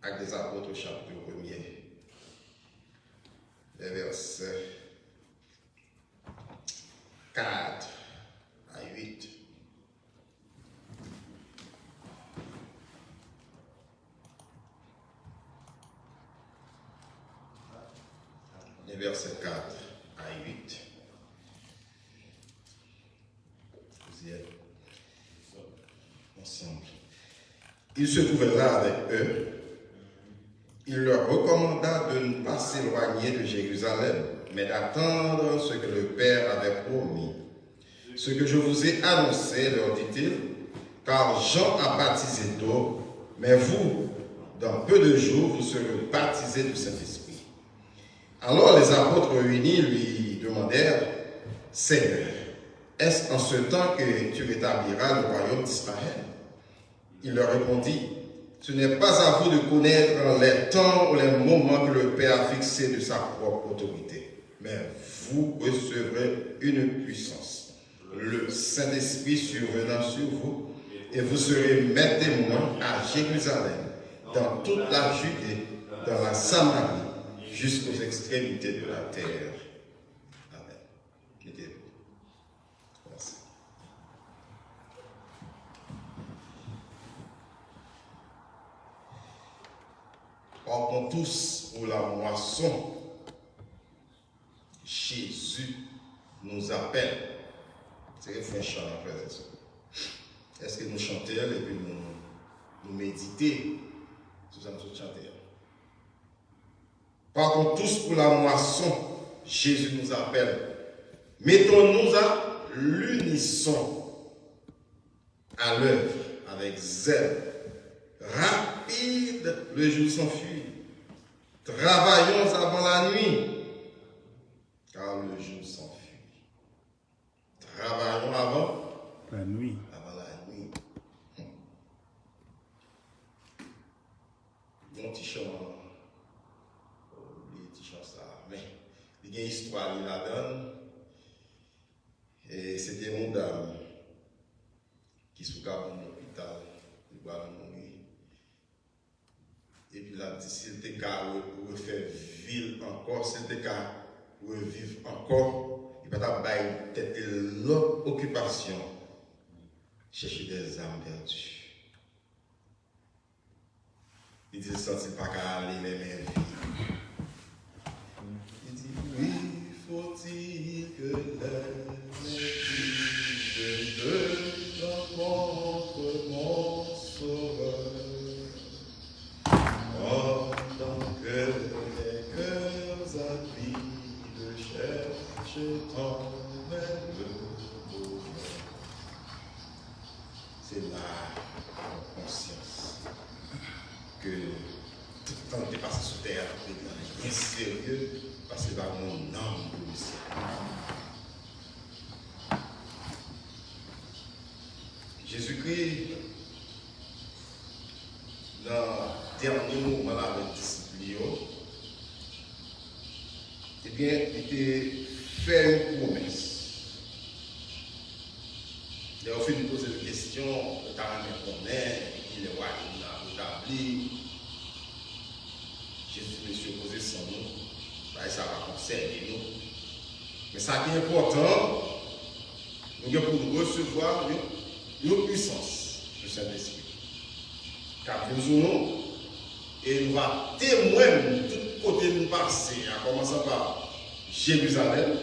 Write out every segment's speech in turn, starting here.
Actes des Apôtres, chapitre 1er, les versets 4 à 8. Les versets 4 à 8. Vous y êtes ensemble. Il se trouvait là avec eux. Il leur recommanda de ne pas s'éloigner de Jérusalem, mais d'attendre ce que le Père avait promis. Ce que je vous ai annoncé, leur dit-il, car Jean a baptisé d'eau, mais vous, dans peu de jours, vous serez baptisés du Saint-Esprit. Alors les apôtres réunis lui demandèrent, Seigneur, est-ce en ce temps que tu rétabliras le royaume d'Israël? Il leur répondit, ce n'est pas à vous de connaître les temps ou les moments que le Père a fixés de sa propre autorité, mais vous recevrez une puissance, le Saint-Esprit survenant sur vous, et vous serez mes témoins à Jérusalem, dans toute la Judée, dans la Samarie, jusqu'aux extrémités de la terre. Amen. Mettez-vous. Merci. Partons tous pour la moisson. Jésus nous appelle. C'est un frère chant après ça. Est-ce que nous chantons et puis nous méditer sur ça nous chantons? Partons tous pour la moisson. Jésus nous appelle. Mettons-nous à l'unisson, à l'œuvre, avec zèle. Rapide, le jour s'enfuit. Travaillons avant la nuit, car le jour s'enfuit. Travaillons avant la nuit. Avant la nuit. Mon petit chant, les petits chants ça, mais il y a une histoire, il la donne. Et c'était mon dame qui se trouve dans l'hôpital, il va mourir. Et puis là, s'il était qu'à refaire vivre encore, s'il était qu'à revivre encore, il va avoir peut-être l'autre occupation, chercher des âmes perdues. Il dit, sentit pas qu'à aller les mêmes vies. Il dit, oui, faut-il que les vies de rencontrent mon sauveur. Pendant que les cœurs avides cherchent en même le bonheur. C'est la conscience que tout le temps que tu passes sous terre, tu es bien sérieux parce que dans mon âme pour le ciel. Jésus-Christ, dans dernier moment là avec disciples, eh bien, il a fait une promesse. Il a fait nous poser des questions, le talent connaît, il est roi, il a établi. Jésus monsieur posé son nom, ça va concerner nous. Mais ça qui est important, nous avons pour nous recevoir une puissance du Saint-Esprit. Car nous aurons et nous allons témoigner de tout côté nous passer, en commençant par Jérusalem,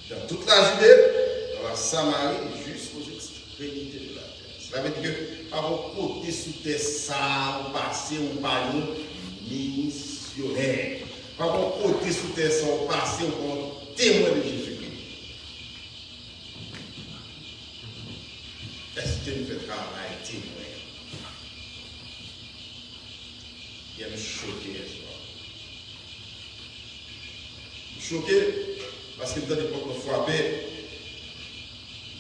dans toute la Judée, dans la Samarie, jusqu'aux extrémités de la terre. Cela veut dire que par un côté sous terre, ça, on passe, on parle missionnaire. Par un côté sous terre, ça, on passe, on témoin de Jésus-Christ. Est-ce que nous faisons travail témoin? Il me choquer ce soir. Choqué parce que dans l'époque on frappait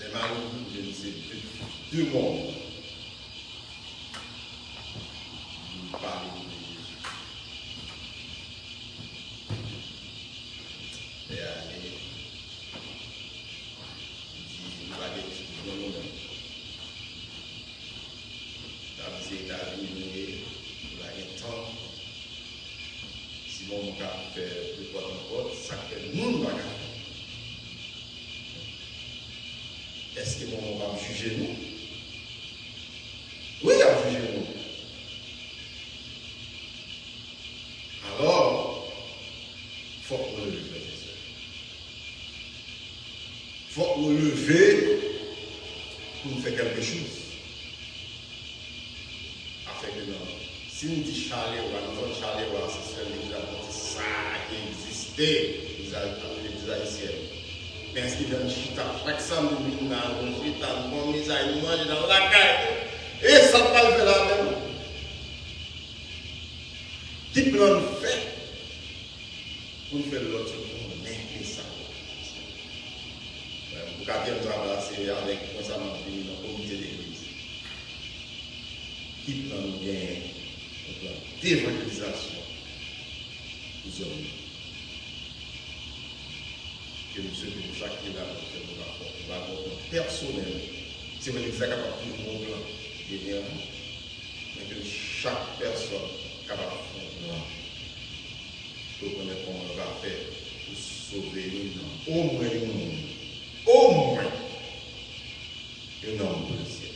les malheureux, je ne sais plus, deux mondes. Nous parlons de Jésus. Et allez, il dit, nous allons dans le monde. Dans les États-Unis, un temps. Sinon, on va faire de quoi encore, ça fait nous bagarre. Est-ce que on va juger nous? Oui, il va juger nous. Alors, il faut qu'on le lever. Il faut qu'on le lever pour faire quelque chose. Afin que non. Si nous disons Charlie, nous disons Charlie, c'est ça qui existait, les Haïtiens. Mais est-ce qu'ils viennent chita? Chaque samedi, nous avons chita, nous avons mis à manger dans la caille. Et ça ne va pas le faire là même. Qui plan de fait pour faire l'autre monde, mais ça. Pour qu'à nous embrasser avec constamment fini dans le comité d'église. Qui plan de gagner, un plan d'évangélisation aux hommes. Que nous sommes pour chaque qui est là, nous avons un personnel. C'est vrai que c'est capable de tout le monde là, mais que chaque personne est capable de faire un plan. Pour connaître comment on va faire pour sauver une âme. Au moins un monde. Au moins un homme pour le ciel.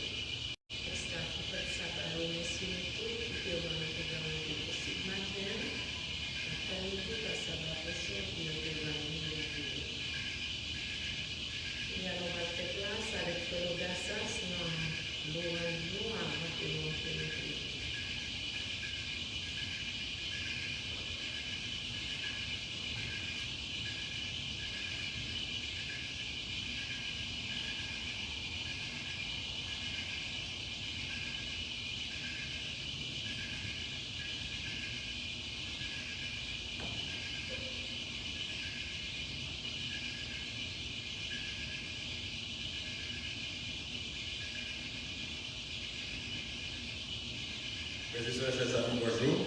Frères et sœurs, chers amis, bonjour.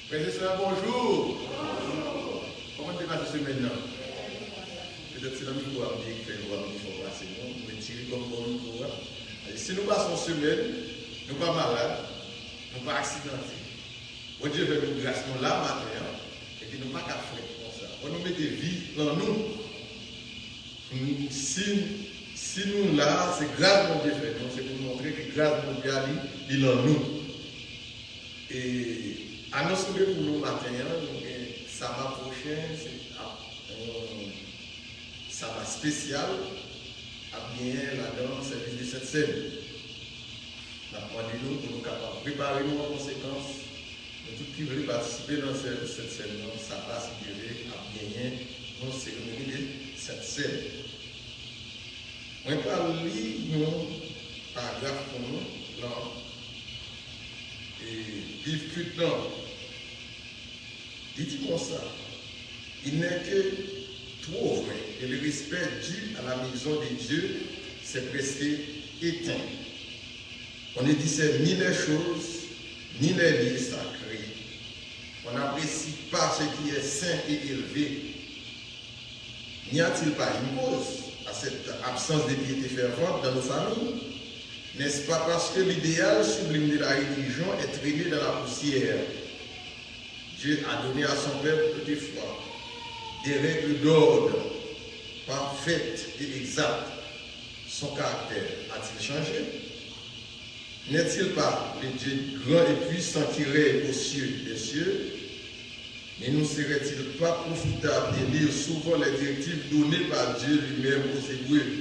Frères et sœurs, bonjour. Comment tu vas cette semaine-là? Peut-être c'est l'ami qui va dire qu'il faut passer, non? Vous pouvez tirer comme bon micro. Si nous passons semaine, nous ne sommes pas malades, nous ne sommes pas accidentés. Bon Dieu fait une grâce, nous là matin, et que nous ne sommes pas qu'à faire comme ça. On nous met des vies dans nous. Si nous là, c'est grâce à Dieu fait, c'est pour montrer que grâce à Dieu, il est en nous. Et annoncer pour nous matin, ça va prochain, ça va spécial, à bien là-dedans, service de cette scène. Nous avons demandé pour nous capables de préparer nous en conséquence. Tout qui veut participer dans cette scène, ça va se durer à bien dans la cérémonie de cette scène. On va lire un paragraphe pour nous, là, et vivre cuitement. Il dit comme ça, il n'est que trop vrai, et le respect dû à la maison de Dieu, c'est presque éteint. On ne discerne ni les choses, ni les lieux sacrés. On n'apprécie pas ce qui est saint et élevé. N'y a-t-il pas une cause à cette absence de piété fervente dans nos familles? N'est-ce pas parce que l'idéal sublime de la religion est traîné dans la poussière? Dieu a donné à son peuple des fois des règles d'ordre parfaites et exactes. Son caractère a-t-il changé? N'est-il pas le Dieu grand et puissant qui règne aux cieux des cieux? Mais nous serait-il pas profitable de lire souvent les directives données par Dieu lui-même aux Hébreux?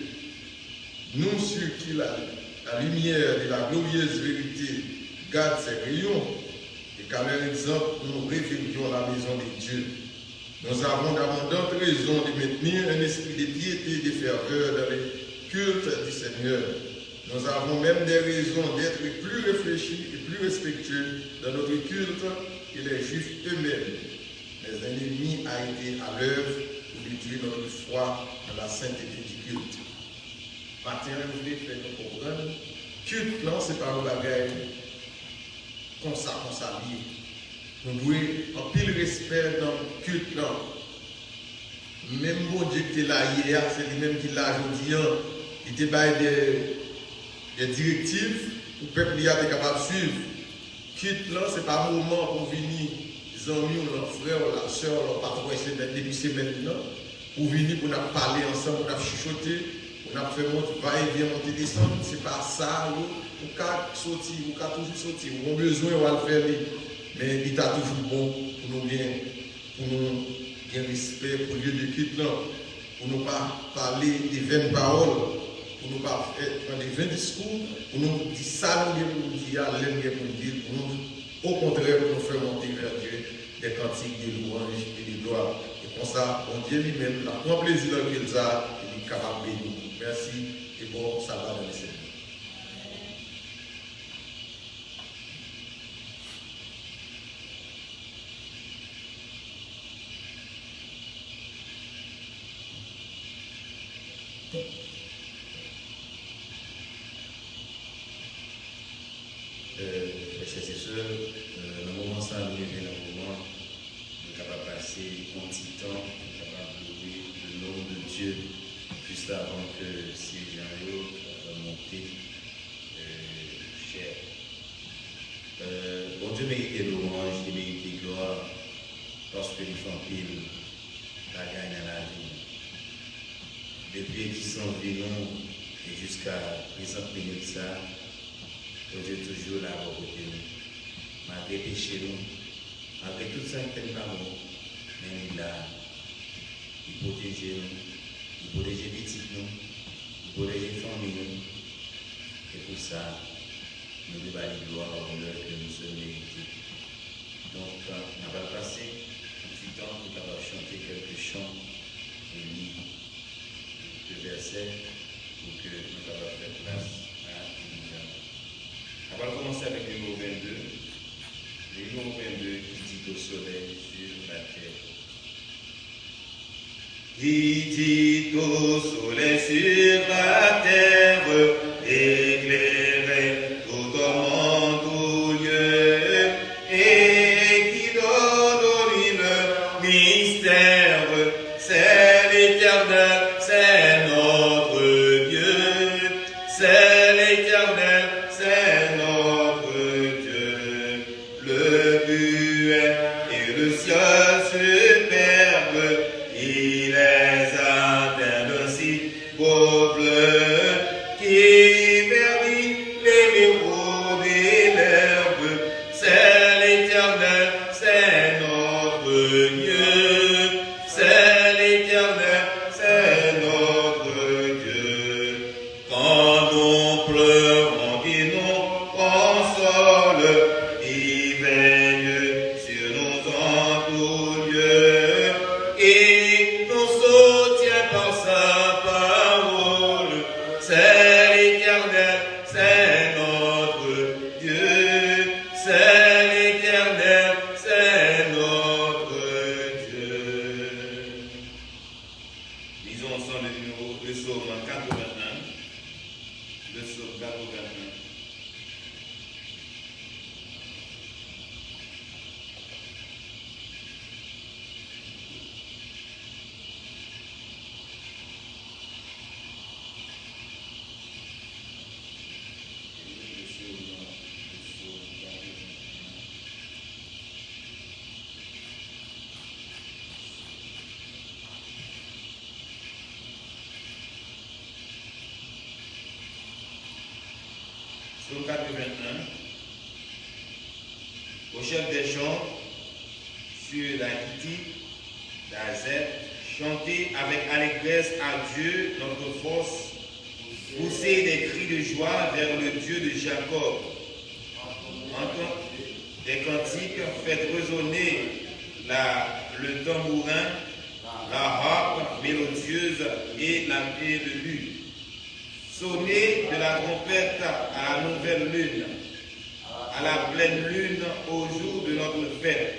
Nous sur qui la lumière de la glorieuse vérité garde ses rayons, et qu'à leur exemple nous révérions la maison de Dieu. Nous avons d'abondantes raisons de maintenir un esprit de piété et de ferveur dans les cultes du Seigneur. Nous avons même des raisons d'être plus réfléchis et plus respectueux dans notre culte que les Juifs eux-mêmes. Mais un ennemi a été à l'œuvre pour détruire notre foi dans la sainteté du culte. Matin, vous voulez faire nous comprendre. Culte, non, c'est pas un bagage comme ça lié. Nous devons en pile respect dans le culte, non. Même mon Dieu qui est là hier, c'est lui-même qui l'a aujourd'hui. Il était bail des directives pour que le peuple soit capable de suivre. Quitte là, ce n'est pas un moment pour venir, les amis, leurs frères, leurs soeurs, leurs parents, depuis semaine là, pour venir, pour nous parler ensemble, pour nous chuchoter, pour nous faire monter, va-et-vient, monter, descendre. Ce n'est pas ça, ou qu'à sortir, ou qu'à toujours sortir. On a besoin, on va le faire, mais il est toujours bon pour nous bien, pour nous bien respect, pour lieu de quitte là, pour nous pas parler des vaines paroles, pour nous pas faire des vains discours, pour nous dire ça, nous dire, l'aime pour nous dire, pour nous, au contraire, pour nous faire monter vers Dieu des cantiques, des louanges et des gloires. Et pour ça, on Dieu lui-même, la prend plaisir dans qu'il a, il est capable de nous. Merci et bon sabbat dans le Seigneur. Chers et sœurs, le moment ça nous est un moment de capable passer un petit temps, de capable de louer le nom de Dieu juste avant que ces gens va monter cher. Bon Dieu mérite louange, il mérite gloire parce que nous faisons pile la gagne à la vie. Depuis qu'ils sont venus et jusqu'à présent minute ça, Dieu est toujours là pour côté nous. Malgré les péchés, malgré tout ça qu'il fait par nous, mais il est là. Il protège nous, il protège les petits nous, il protège les familles. Et pour ça, nous devons aller gloire au honneur que nous sommes mérités. Donc, on va passer un petit temps pour pouvoir chanter quelques chants et lire quelques versets pour que nous puissions faire place à l'Église. On va commencer avec le numéro 22. Le numéro 22 qui dit au soleil sur la terre. Qui dit au soleil sur la terre, éclairez tout au monde au lieu, et qui donne aux nuits le mystère, c'est l'Éternel, c'est notre Dieu, c'est l'Éternel, c'est notre Dieu, le buet et le ciel superbe, il les atteint d'un si beau bleu, qui verdit les méros des l'herbe, c'est l'Éternel, c'est notre Dieu, c'est l'Éternel, c'est notre Dieu. Quand nous pleurons, il nous console, il veille sur nous en tout lieu, et nous soutient par sa parole. C'est l'Éternel, c'est notre Dieu, c'est l'Éternel, c'est notre Dieu. Lisons ensemble le psaume 81, le psaume 81. Psaume 81, au chef des chants, sur la Hittite d'Azer, chantez avec allégresse à Dieu, notre force, poussez des cris de joie vers le Dieu de Jacob. Entendez des cantiques, faites résonner le tambourin, la harpe mélodieuse et le luth. Sonnez de la trompette à la nouvelle lune, à la pleine lune au jour de notre fête.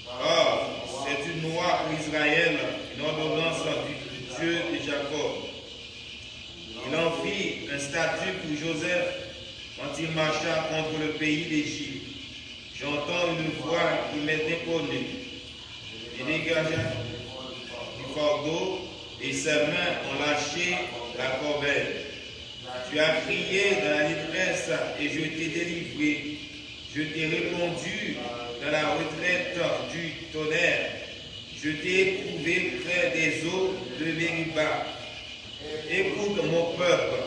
Or, c'est une loi pour Israël, une ordonnance du Dieu de Jacob. Il en fit un statut pour Joseph quand il marcha contre le pays d'Égypte. J'entends une voix qui m'est inconnue. Il dégagea du fardeau et ses mains ont lâché la corbeille. Tu as crié dans la détresse et je t'ai délivré. Je t'ai répondu dans la retraite du tonnerre. Je t'ai éprouvé près des eaux de Mériba. Écoute mon peuple,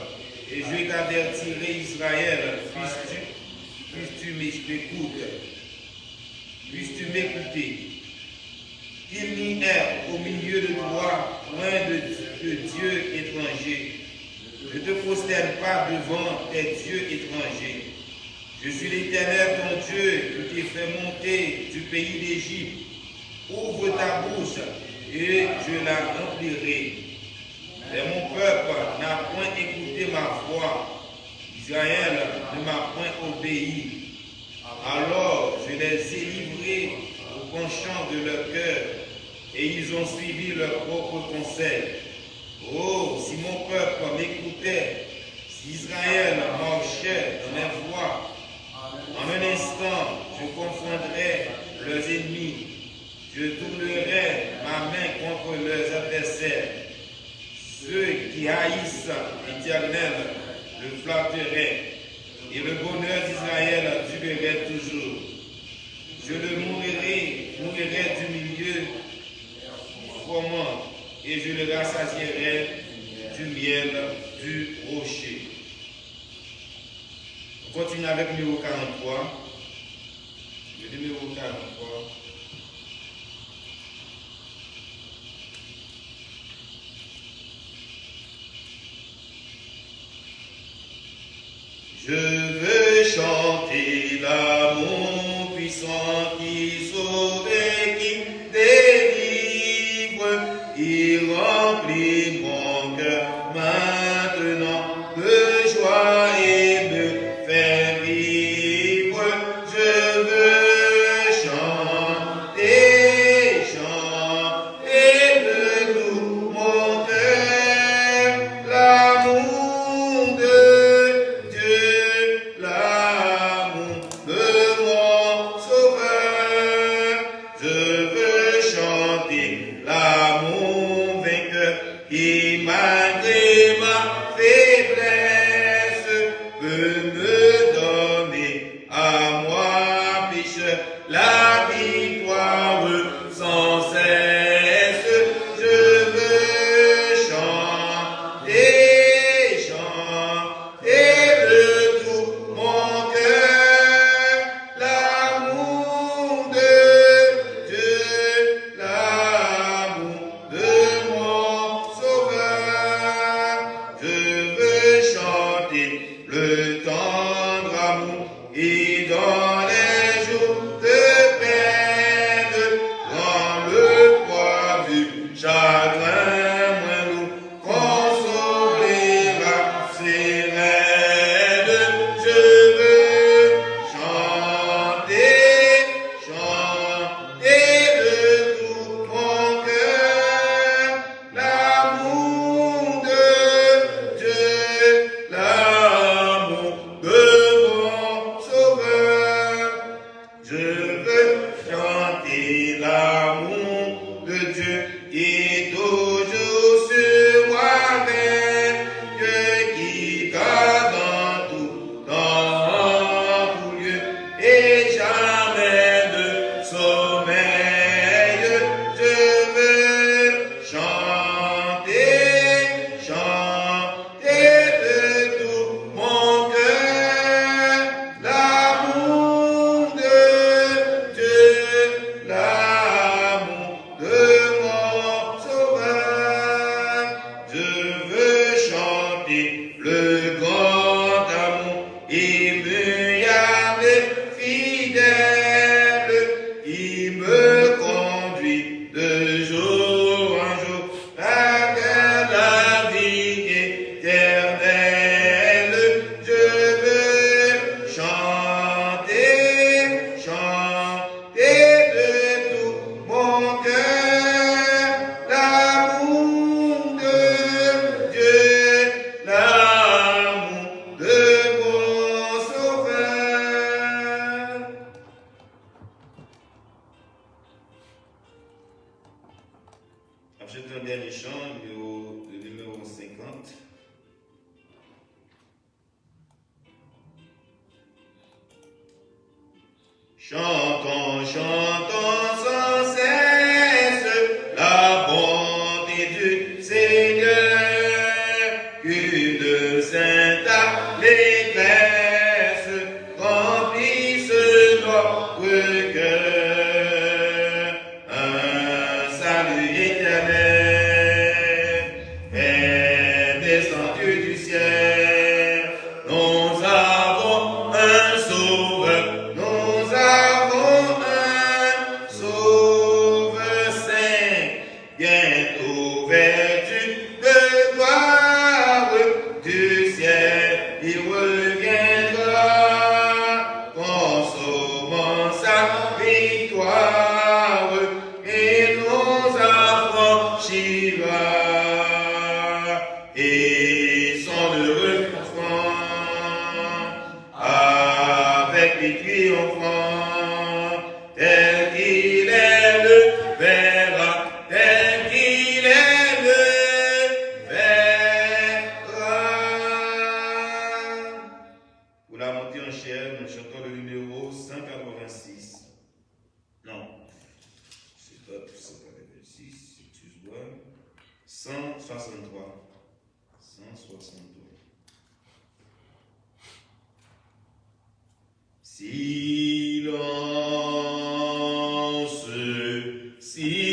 et je t'avertirai Israël, puisses-tu m'écouter. Qu'il n'y ait au milieu de toi point de dieux étrangers. Ne te prosterne pas devant tes dieux étrangers. Je suis l'Éternel ton Dieu qui t'ai fait monter du pays d'Égypte. Ouvre ta bouche et je la remplirai. Mais mon peuple n'a point écouté ma voix. Israël ne m'a point obéi. Alors je les ai livrés au penchant de leur cœur et ils ont suivi leur propre conseil. Oh, si mon peuple m'écoutait, si Israël marchait dans mes voies, en un instant, je confondrais leurs ennemis. Je tournerai ma main contre leurs adversaires. Ceux qui haïssent l'Éternel le flatteraient, et le bonheur d'Israël durerait toujours. Je le mourrai du milieu du froment, et je le rassasierai du miel du rocher. On continue avec le numéro 43. Le numéro 43. Je veux chanter l'amour puissant qui sauve et qui délivre. Il remplit mon cœur maintenant de joie et me fait vivre. Je veux chanter de tout mon cœur l'amour de l'amour de mon sauveur. Je veux chanter l'amour vainqueur qui malgré ma faiblesse peut me donner à moi pécheur la victoire sans cesse. Je veux chanter de tout mon cœur l'amour de Dieu, l'amour de mon sauveur. Je veux chanter le tendre amour et dans les jours de peine, dans le poids du chagrin moins lourd, consolera ses rêves. Je veux chanter de tout mon cœur l'amour de Dieu, l'amour de mon sauveur. Je veux chanter l'amour de Dieu et toujours sur moi-même, Dieu qui garde dans tout lieu et jamais de sommeil. Je veux chanter de tout mon cœur l'amour de Dieu, l'amour de mon sauveur. Je veux chanter le grand amour immuable, fidèle, il me conduit de jour en jour vers la vie éternelle. Je veux chanter de tout mon cœur l'amour de Dieu, l'amour de mon Chantons, chantons sans cesse la bonté du Seigneur, que de sainte allégresse remplisse notre cœur. Un salut éternel est descendu du ciel. Nous avons un sauveur, nous avons un sauveur saint, bientôt vêtu de gloire du ciel, il reviendra, consommant sa victoire, et nous affranchira, et son heureux enfant, avec les triomphants, tel qu'il est le verra, tel qu'il est le verra. Pour la montée en chair, nous chantons le numéro 186. Non, c'est pas le 26, excuse-moi. 163. 163. Silence, silence,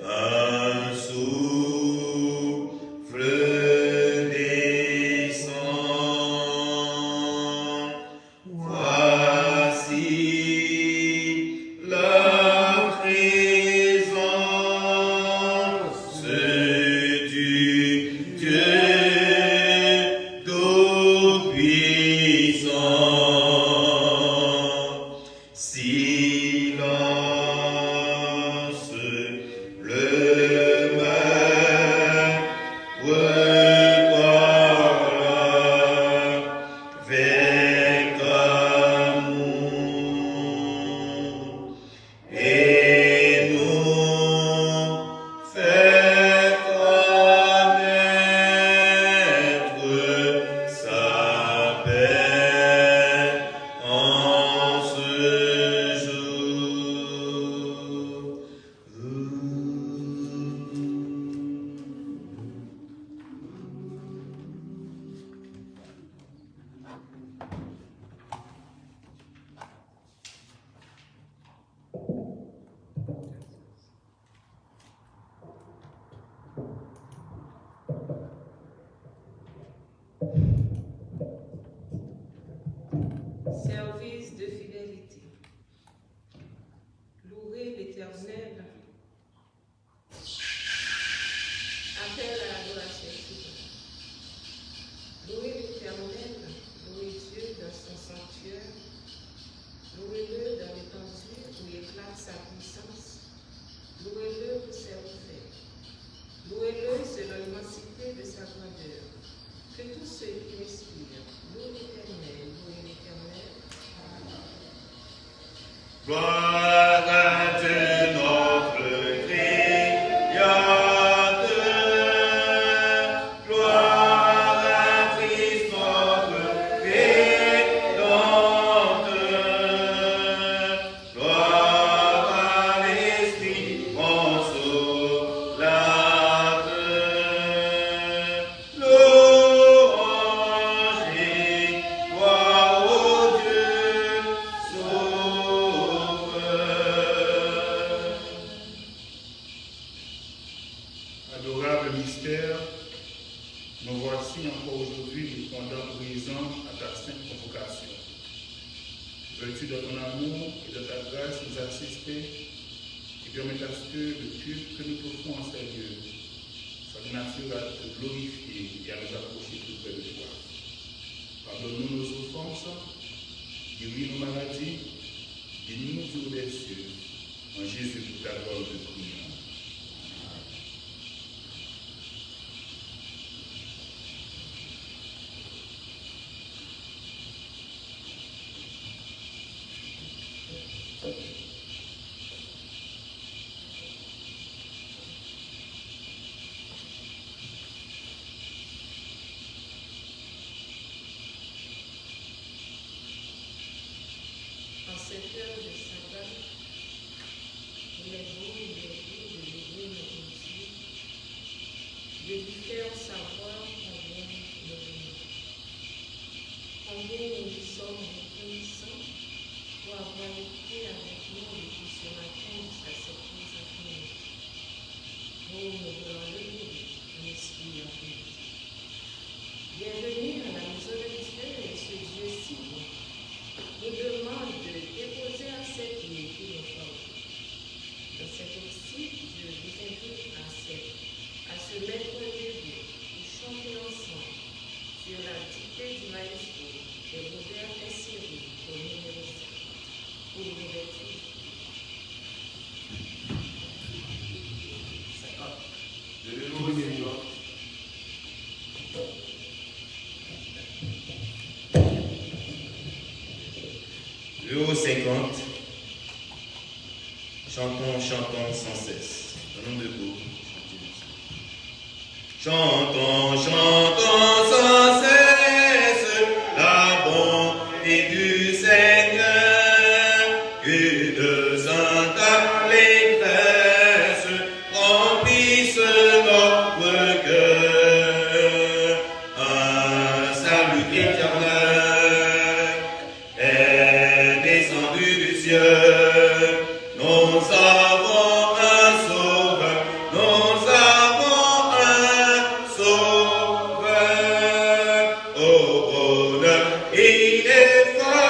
un souffle descend. Voici la présence du Dieu tout-puissant. Silence, le maître parle avec amour et nous fait connaître sa paix en ce jour. Service de fidélité. Louer l'Éternel. Appel à l'adoration suivante. Louez l'Éternel, louez Dieu dans son sanctuaire, louez-le dans l'étendue où éclate sa puissance, louez-le pour ses refaits, louez-le selon l'immensité de sa grandeur. Que tous ceux qui respirent louent l'Éternel, louez l'Éternel. Gloire à Dieu notre Créateur, gloire à Christ notre Rédempteur, gloire à l'Esprit consolateur, louange et gloire au Dieu sauveur. Adorable mystère, nous voici encore aujourd'hui répondant présent à ta sainte convocation. Veux-tu de ton amour et de ta grâce nous assister et permettre à ce que le culte que nous offrons en ces lieux soit de nature à te glorifier et à nous approcher plus près de toi. Pardonne-nous nos offenses, guéris nos maladies, guéris-nous du haut des cieux. En Jésus, pour ta gloire de prière. cette heure de sabbat, il est beau de lever notre Dieu, de lui faire savoir combien nous l'aimons. Combien nous lui sommes reconnaissants pour avoir été avec nous depuis ce matin jusqu'à cette mise à nous. Nous voulons le louer, l'esprit en paix. Bienvenue à la maison de Dieu et ce Dieu si bon nous demande de déposer à ses pieds tous nos fardeaux. Dans cet optique, Dieu vous invite à se mettre debout et chanter ensemble sur la dictée du maestro des modèles insérés au numéro 5 pour l'ouverture. 50. De nouveau, Numéro 50. Chantons, chantons sans cesse. Au nom de vous, chantons, chantons sans cesse la bonté du Seigneur, que de sainte allégresse remplisse notre cœur. Un salut éternel est descendu du ciel. Nous avons un sauveur, nous avons un sauveur. Au bonheur ineffable,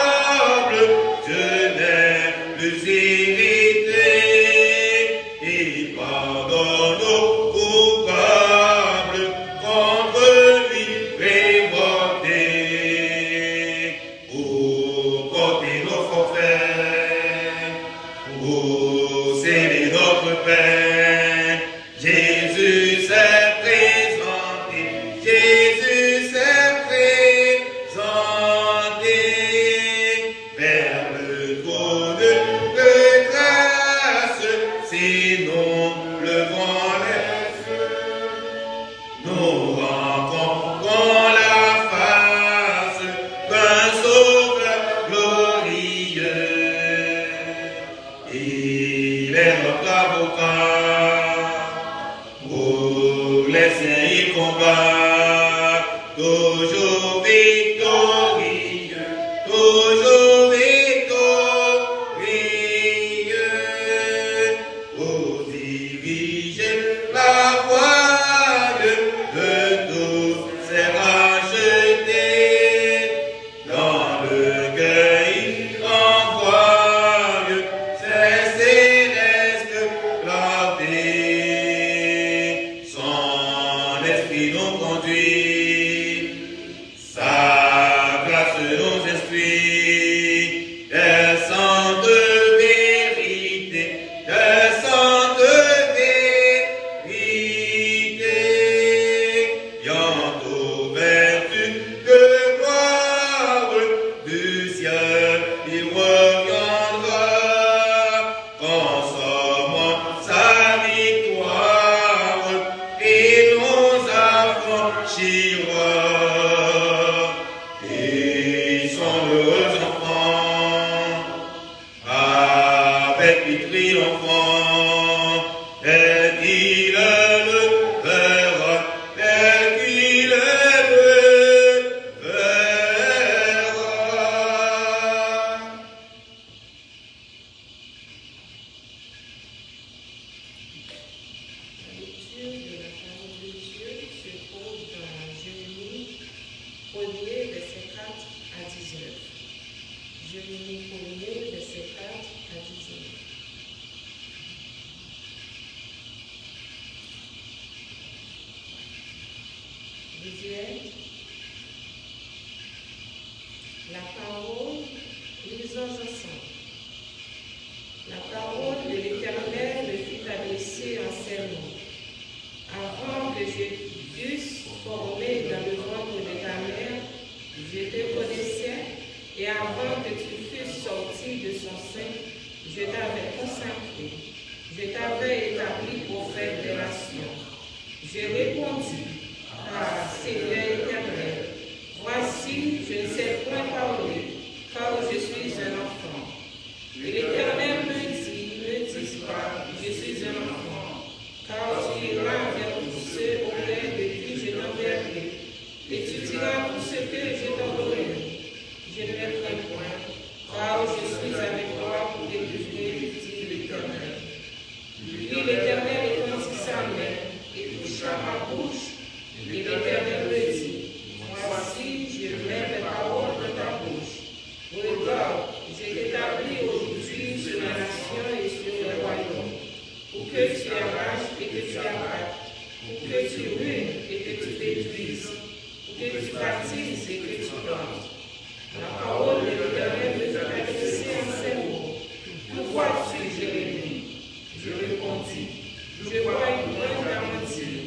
Dieu n'est plus irrité. Il pardonne aux coupables contre lui révoltés. Pour porter nos forfaits, pour sceller notre paix, Jésus s'est présenté, Jésus s'est présenté vers le trône de grâce. Si nous levons les yeux, nous rencontrons la face d'un sauveur glorieux. Il est notre avocat, pour les saints il combat, toujours victorieux, toujours victorieux, pour diriger la voile de tous ces rachetés. Dans le cœur il envoie ses célestes clartés. Son esprit nous conduit, sa grâce nous instruit, des saintes vérités, des saintes vérités. Bientôt vertu de gloire du ciel, il reviendra, consommant sa victoire, il nous affranchira. Ils sont heureux enfants, avec lui triomphant, tel qu'il le verra, tel qu'il le verra. La lecture de la parole de Dieu se trouve dans Jérémie 1er, verset 4 à 19. Jérémie 1er, verset 4 à 19. Visuel. La parole, lisons ensemble. La parole de l'Éternel me fut adressée en ces mots. Avant que je fusse formé dans le ventre de ta mère, je te connaissais, et avant que tu fusses sorti de son sein, je t'avais consacré. Je t'avais établi prophète des nations. J'ai répondu, ah, Seigneur éternel, voici, je ne sais point parler, car je suis un enfant. baptise et que tu plantes. La parole de l'Éternel me fait adresser en ces mots. Que vois-tu, Jérémie? Je répondis, je vois une grande aventure.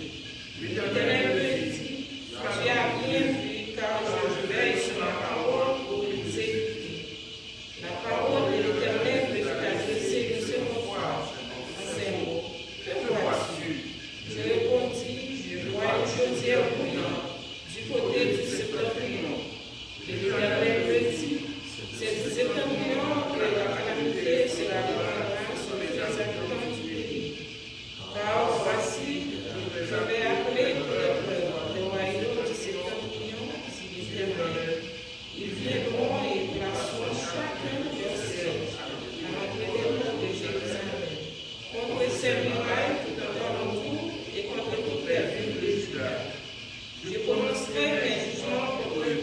L'Éternel me dit, tu as bien vu, car je veille sur ma parole pour l'exécuter. La parole de l'Éternel me fait adresser de ce mot en ces mots. Que vois-tu? Je répondis, je vois une chaudière brûlante du côté du septentrion. L'Éternel me dit, c'est du septentrion que la calamité sera répandue sur les habitants du pays. Car voici, je vais appeler pour l'épreuve le royaume du septentrion, dit l'Éternel. Ils viendront et placeront chacun leur siège à l'entrée des murs de Jérusalem, contre ses murailles tout alentour et contre toutes les villes de Juda. Je prononcerai mes jugements contre eux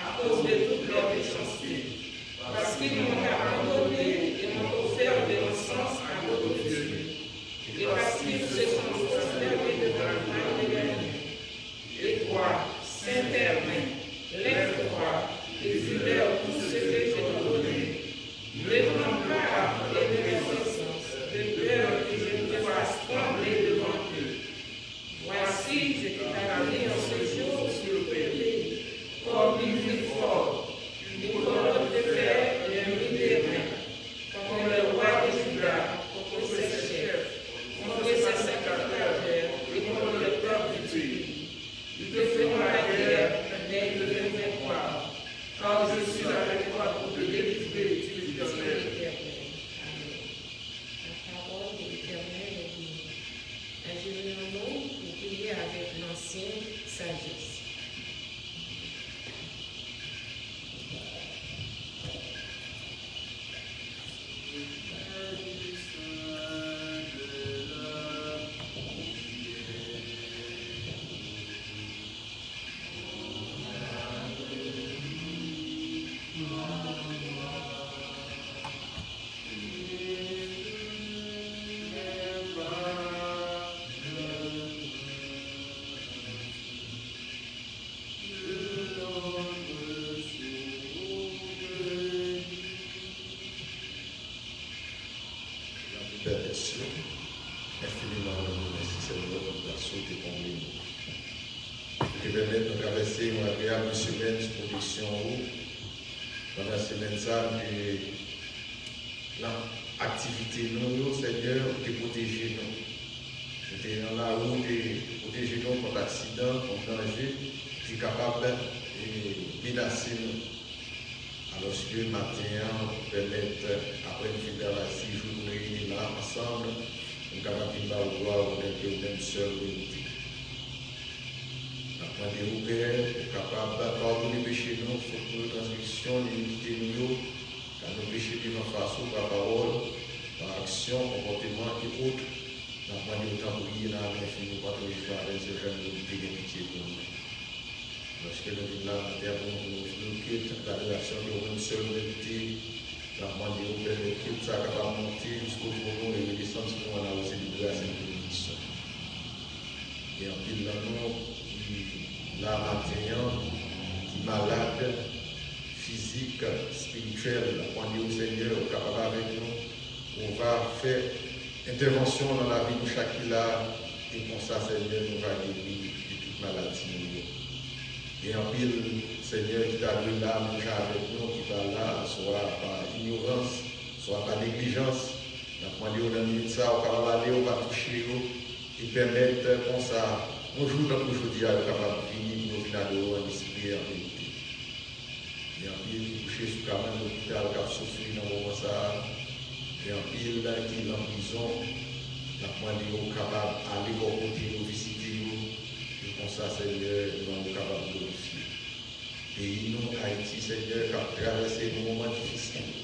à cause de toutes leurs méchancetés, parce qu'ils m'ont abandonné et m'ont offert de l'encens à d'autres dieux, et parce qu'ils se sont prosternés devant la main de l'Éternel. Et toi, Saint-Hermain, lève-toi et fidèle tout ce que je t'ai donné. Ne prends pas à de mes présence, de peur que je ne te fasse trembler devant eux. Voici, je t'ai amené en ce jour sur le pays, comme une ville forte, une colonne de fer et un mur de main, comme le roi de Juda, contre ses chefs, contre ses sacrificateurs et contre le peuple du pays. Ils te feront la guerre, mais ils ne deviennent pas, car je suis avec toi pour te délivrer, dit l'Éternel. Amen. La parole de l'Éternel est bénie. Agenouillons-nous pour prier avec l'ancienne sagesse. Père des cieux, infiniment merci Seigneur pour ta sauté comblée. Je vais mettre nous traverser une agréable semaine de protection dans la semaine ça et l'activité nous, Seigneur, de protéger nous. C'était dans la route de protéger nous contre l'accident, contre danger, qui est capable de menacer nous. Alors que le matin, on permettre, après une faire 6 jours, nous réunir là ensemble, nous sommes capables de voir une seule unité. Après des Père, capable de pardonner les péchés, nous, faute de transgression, l'unité nous, car nos péchés vivent en face par parole, par action, comportement et autres. Nous avons autant prier dans l'infini, pour que nous avec ce genre d'unité et pitié pour nous. Lorsque nous venons là, la terre, nous quitte la relation de une seule unité, nous avons demandé au Père de quitte ça capable de monter jusqu'au fond et de descendre sur nous, on a aussi de grâce et de bénédiction. Et en pile dans nous, la matin, qui malade, physique, spirituel, on dit au Seigneur, capable avec nous, on va faire intervention dans la vie de chacun là, et pour ça, Seigneur, nous va guérir de toute maladie. Et en pile, Seigneur, qui t'a donné là, déjà avec nous, qui va là, soit par ignorance, soit par négligence, nous avons demandé au minute ça, on va aller, on va toucher, et permettre comme ça, un jour dans aujourd'hui, on est capable de venir, nous venons en esprit en vérité. Et en pile, coucher sous caméra l'hôpital, qui a souffert dans le moment ça, et en pile, qui est en prison, nous avons demandé au capable d'aller au côté, de visiter, et comme ça, Seigneur, nous sommes capables de glorifier. Et nous, Haïti, Seigneur, qui a traversé des moments difficiles.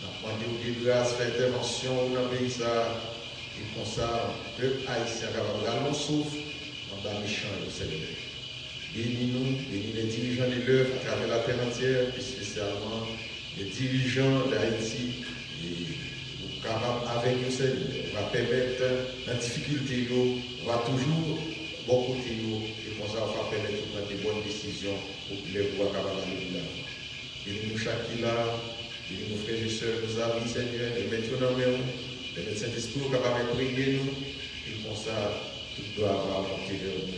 Nous avons demandé aux grâces, faire intervention dans le pays, ça, et comme ça, le peuple haïtien capable d'aller souffle dans la méchant, Seigneur. Bénis-nous, bénis les dirigeants de l'œuvre à travers la terre entière, et spécialement les dirigeants d'Haïti, et capables avec nous, Seigneur. On va permettre la difficulté, on va toujours bon côté, et comme ça, on va permettre de prendre des bonnes décisions pour que les voix capables d'aller de l'avant. Et nous, Shakila, et nos frères et sœurs, nos amis, Seigneur, de mettre dans nos mains, de mettre Saint-Esprit capable de prier nous, et comme ça, tout doit avoir monté vers nous.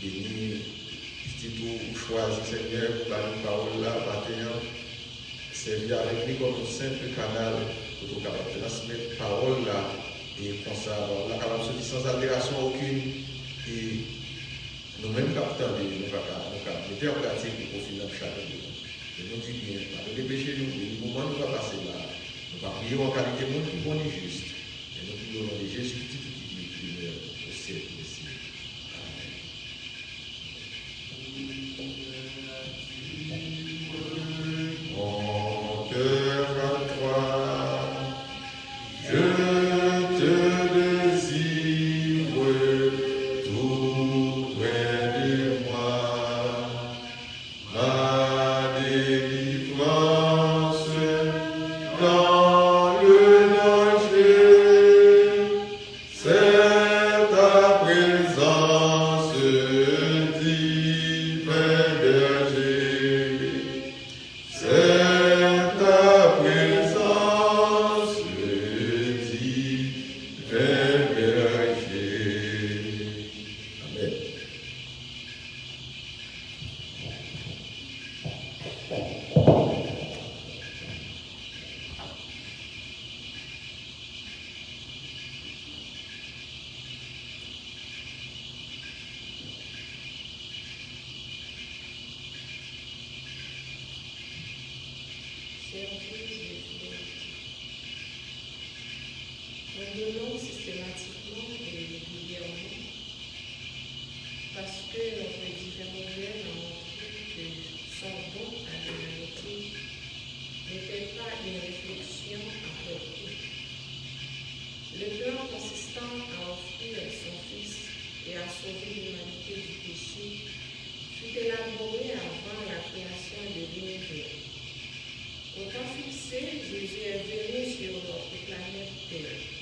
Béni, si tout choisi, Seigneur, par une parole là, maintenant, servir avec lui comme un simple canal pour nous capable de transmettre parole là, et comme ça, on est capable de se dire sans altération aucune, et nous-mêmes capteurs, nous mettons en pratique pour finir chacun de nous. Et nous disons bien, pas de dépêcher nous, le moment nous va passer là, nous va prier en qualité de monde qui bon et juste, et nous prions au nom de Jésus-Christ qui demeure au siècle des siècles. Mon cœur à toi, je te désire tout près de moi, ma délivrance dans le danger, c'est ta présence, divin berger. C'est ta présence, divin berger. Amen. Nous donnons systématiquement et régulièrement parce que notre divin modèle a montré que son don à l'humanité n'était pas une réflexion après tout. Le plan consistant à offrir son Fils et à sauver l'humanité du péché fut élaboré avant la création de l'univers. Au temps fixé, Jésus est venu sur notre planète Terre.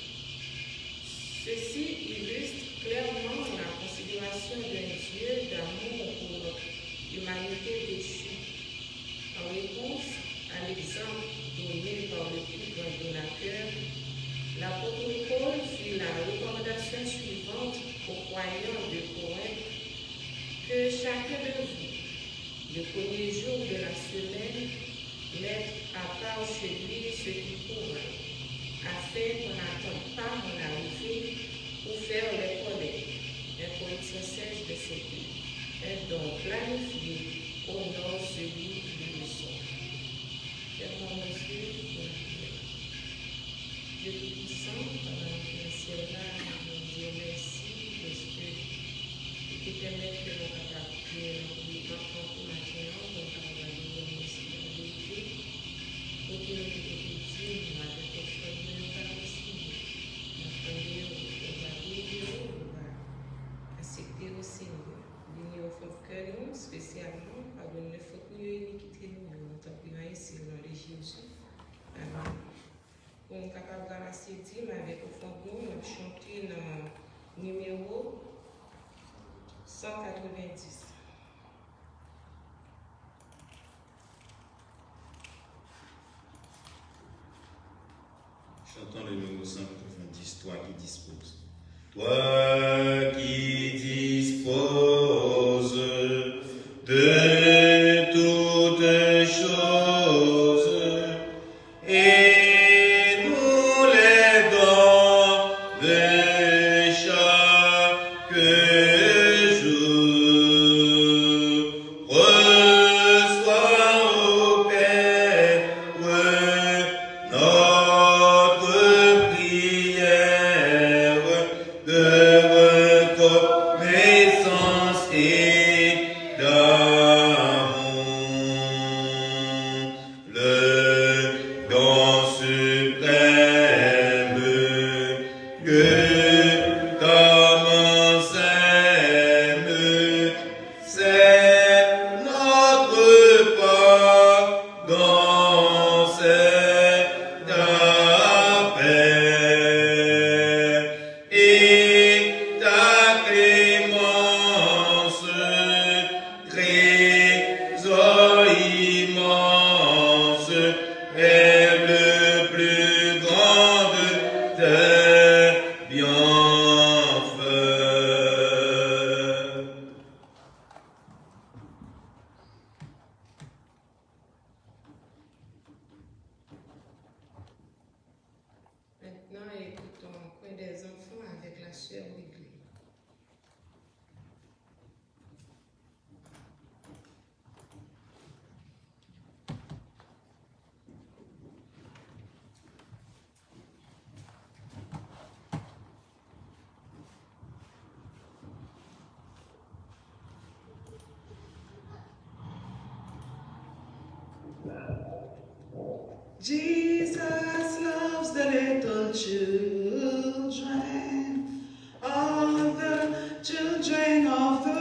Ceci illustre clairement la considération d'un Dieu d'amour pour notre humanité déchue. En réponse à l'exemple donné par le plus grand donateur, l'apôtre Paul fit la recommandation suivante aux croyants de Corinthe que chacun de vous, le premier jour de la semaine, mette à part chez lui ce qui pourra, afin qu'on n'attende pas mon arrivée pour faire les collectes. 1 Corinthiens 16, verset 2. Est donc planifié au nom celui du leçon. Fermons nos yeux pour la prière. Dieu Tout-Puissant, pendant que le ciel là, nous disons merci parce que tu permets que nous capables de nous maintenant pour maintenant, donc on va nous aussi dans le Dieu. Pour que nous puissions dire, nous avons fait chose de nous faire aussi. Nous va dire, on va accepter au Seigneur. Béni au frère Karim, spécialement, pardonne les fautes nous et iniquités nous. Nous t'en prions ici au nom de Jésus. Amen. Pour nous capables de ramasser dîme avec au fond de nous, nous chantons dans numéro 190. Chantons le numéro 190, toi qui disposes. Toi qui disposes de toutes choses et nous les dons de chaque jour. Reçois, ô Père, notre prière de reconnaissance et d'amour. Jesus loves the little children, all the children of the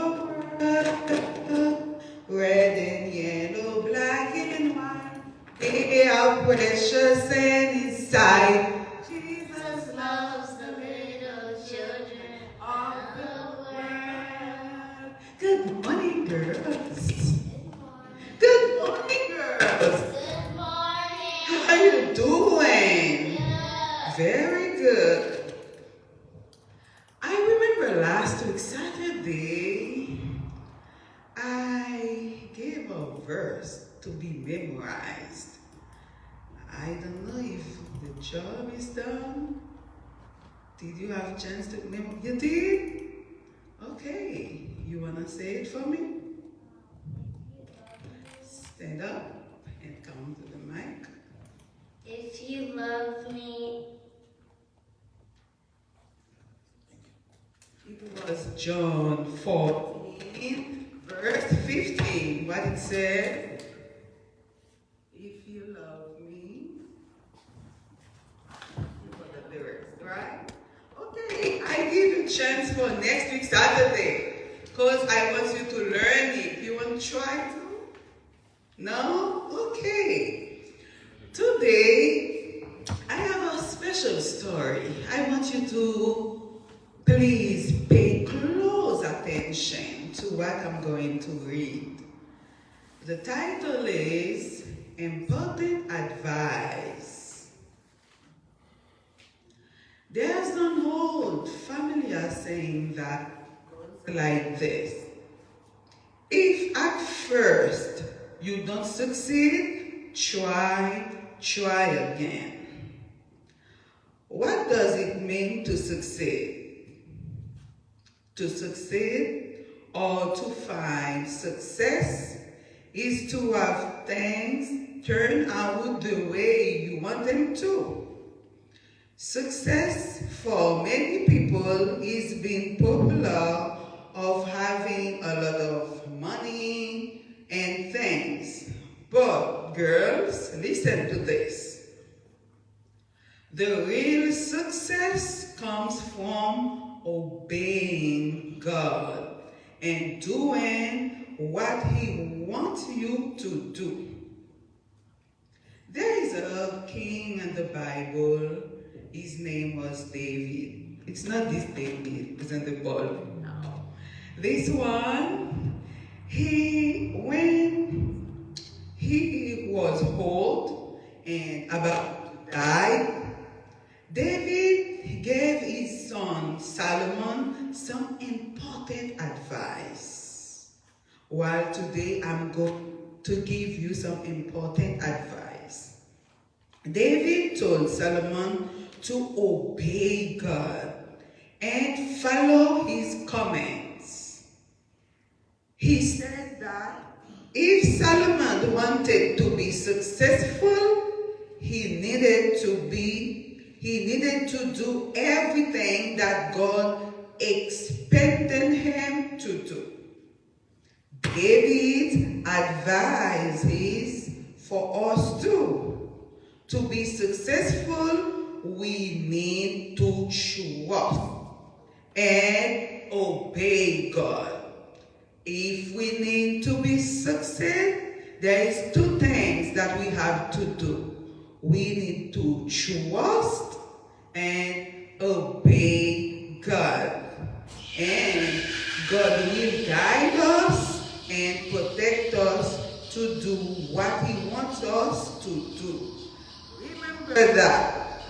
world, red and yellow, black and white, they are precious in His sight. Jesus loves the little children of the world. Good morning, girls. Good morning, girls. How are you doing? Very good. I remember last week, Saturday, I gave a verse to be memorized. I don't know if the job is done. Did you have a chance to memorize? You did? Okay. You want to say it for me? Stand up and come to the mic. If you love me, It was John 14, verse 15. What it said? If you love me, you got the lyrics, right? Okay, I give you a chance for next week Saturday, because I want you to learn it. You want to try to? No? Okay. Today, I have a special story. I want you to please pay close attention to what I'm going to read. The title is Important Advice. There's an old familiar saying that goes like this. If at first you don't succeed, try again. What does it mean to succeed? To succeed or to find success is to have things turn out the way you want them to. Success for many people is being popular of having a lot of money and things. But girls, listen to this. The real success comes from obeying God and doing what He wants you to do. There is a king in the Bible. His name was David. It's not this David who's in the Bible. No. This one, when he was old and about to die, David gave his son Solomon some important advice. While today I'm going to give you some important advice. David told Solomon to obey God and follow His commands. He said that if Solomon wanted to be successful, he needed to do everything that God expected him to do. David's advice is for us too. To be successful, we need to trust and obey God. If we need to be successful, there is two things that we have to do. We need to trust and obey God. And God will guide us and protect us to do what He wants us to do. Remember that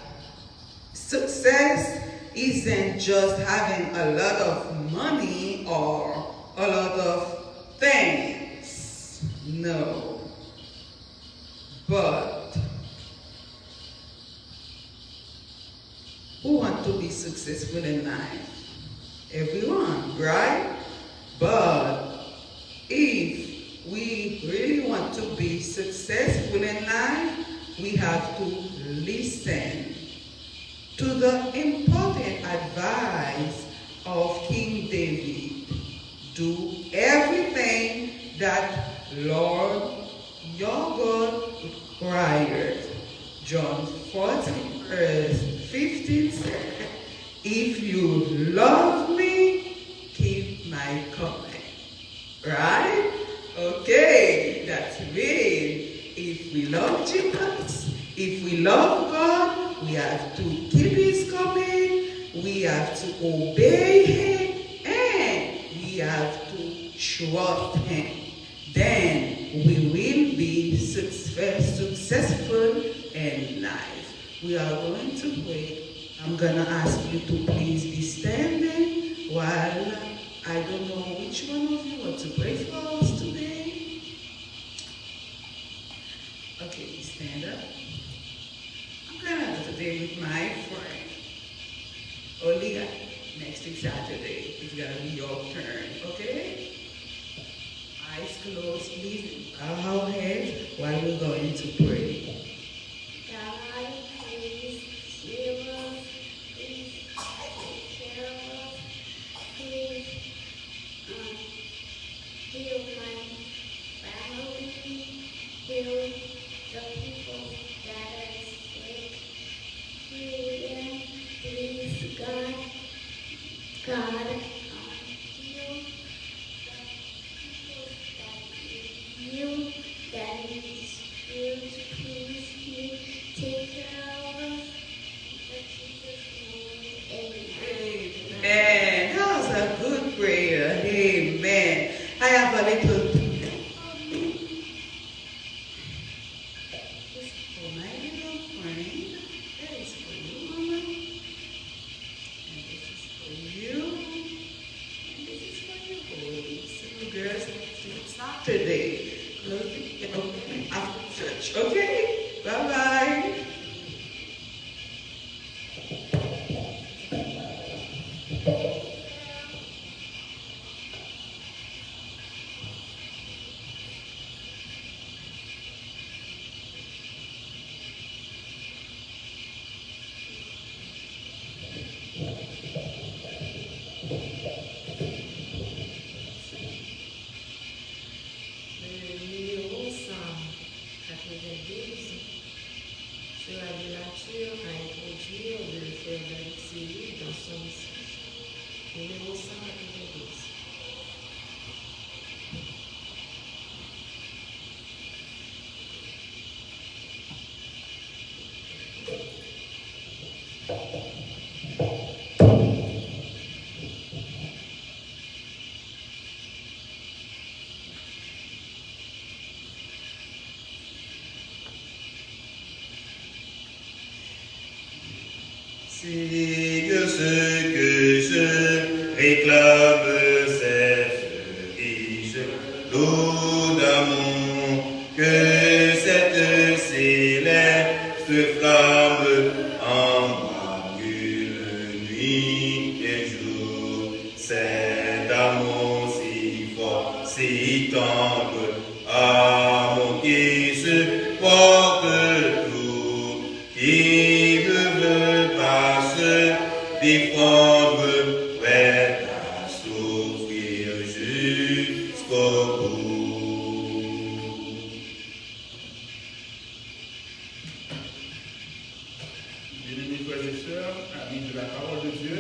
success isn't just having a lot of money or a lot of things. No. But who wants to be successful in life? Everyone, right? But if we really want to be successful in life, we have to listen to the important advice of King David. Do everything that Lord your God requires. John 14, verse 15 says, if you love me, keep my command. Right? Okay, that means if we love Jesus, if we love God, we have to keep his command, we have to obey him, and we have to trust him. Then we will be successful in life. We are going to pray. I'm going to ask you to please be standing while I don't know which one of you want to pray for us today. Okay, stand up. I'm going to go today with my friend. Olivia, next week Saturday, it's going to be your turn, okay? Eyes closed, please. Bow our heads while we're going to pray. God, please heal us. Please take care of us. Please heal my family. Heal the people that are sick. Heal them, please, God. God, heal you that needs healed, please take care of us. In Jesus' name, amen. Amen. That was a good prayer. Amen. I have a little this is for my little friend. That is for you, Mama. And this is for you. And this is for you, boys. Little girls, it's Saturday. After church. Okay? Bye-bye. Le numéro 192 sur la nature à introduire le Frédéric Céline dans son message. Numéro 192. Si que ce que je réclame, c'est ce riche lot d'amour, que cette céleste flamme en moi brûle nuit et jour. Cet amour si fort, si tendre, amour qui se porte tout, qui me veut pas se défendre, prêt à souffrir jusqu'au bout. Bien-aimés frères et sœurs, amis de la parole de Dieu,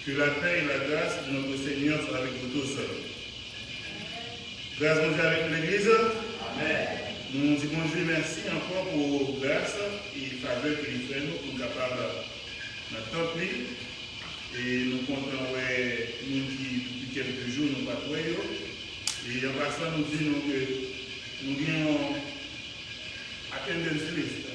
que la paix et la grâce de notre Seigneur soient avec vous tous. Grâce mondiale avec l'Église. Amen. Nous disons Dieu merci encore pour grâce et faveur qu'il fait nous pour capable notre vie. Et nous comptons nous qui depuis quelques jours nous pas trouvé. Et en passant nous disons que nous avons attendance list.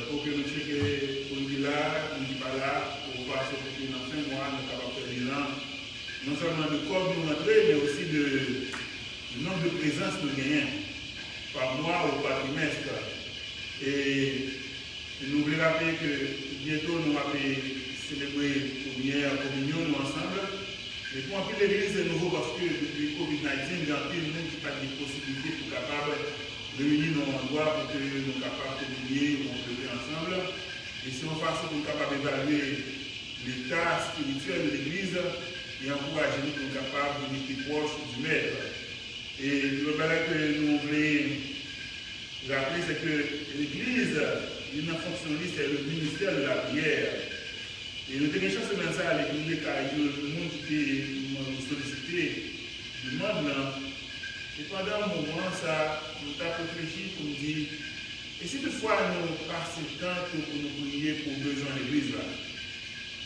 Pour que nous checker pour nous là, nous pas là, pour voir ce que dans 5 mois nous sommes capables de faire bilan, non seulement de corps nous rentrer, mais aussi du nombre de présences que nous gagnons par mois ou par trimestre. Et nous voulons rappeler que bientôt nous allons célébrer la première communion nous ensemble. Et pour en plus l'église c'est nouveau parce que depuis Covid-19, il y a plus de monde qui n'a pas de possibilité pour capable réunir nos endroits pour que nous soyons capables de communier ou de ensemble. Et c'est une façon pour nous capables d'évaluer l'état spirituel de l'Église et encourager nous pour nous capables de rester proches du Maître. Et le balai que nous voulons rappeler, c'est que l'Église, une fonction, c'est le ministère de la prière. Et nous avons une chance de ça à l'Église, car il y a le monde qui m'a sollicité, demande là. Et pendant un moment, ça, nous avons réfléchi pour nous dire, et si toutefois nous passons le temps pour nous prier pour besoin de l'Église là.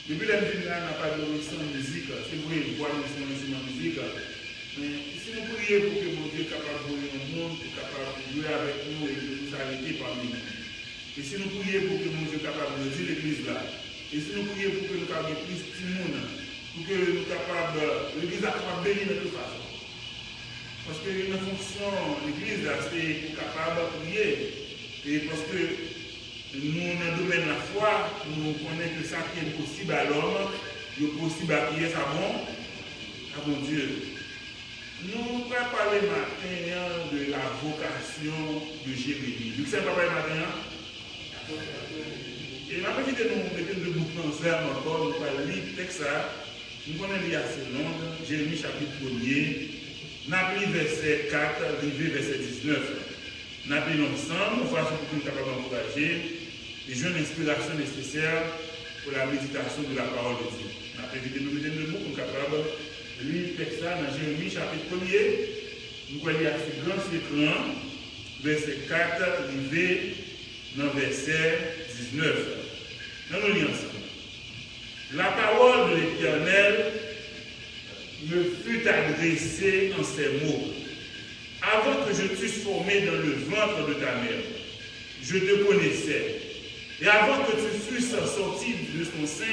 Depuis la vie là, on n'a pas de de musique, c'est vrai, voir nous sommes instrument de musique. Mais si nous prions pour que mon Dieu soit capable de jouer dans le monde, capable de jouer avec nous et de nous arrêter parmi nous. Et si nous prions pour que mon Dieu soit capable de dire l'Église là, et si nous prions pour que nous capables de plus de monde, pour que nous capables, l'Église soit capable de bénir de toute façon. Parce que une fonction, l'Église là, c'est pour capable de prier. Et parce que nous, dans le domaine de la foi, nous connaissons que ça qui est possible à l'homme, il est possible à prier ça bon, à bon Dieu. Nous allons parler maintenant de la vocation de Jérémie. Vous savez pas parler maintenant? Et ma petite nous mettons le bouquin ensemble encore, nous allons lire le texte, nous connaissons assez long, Jérémie chapitre 1er, nous avons verset 4, verset 19. Nous avons ensemble, nous faisons pour que nous soyons capables d'encourager les jeunes inspirations nécessaires pour la méditation de la parole de Dieu. Nous avons évité de nous mettre le bouquin capable de lire le texte dans Jérémie chapitre 1er, nous allons lire assez grand sur l'écran, verset 4, dans verset 19. Nous lisons ensemble. La parole de l'Éternel me fut adressée en ces mots. Avant que je t'eusse formé dans le ventre de ta mère, je te connaissais. Et avant que tu fusses sorti de son sein,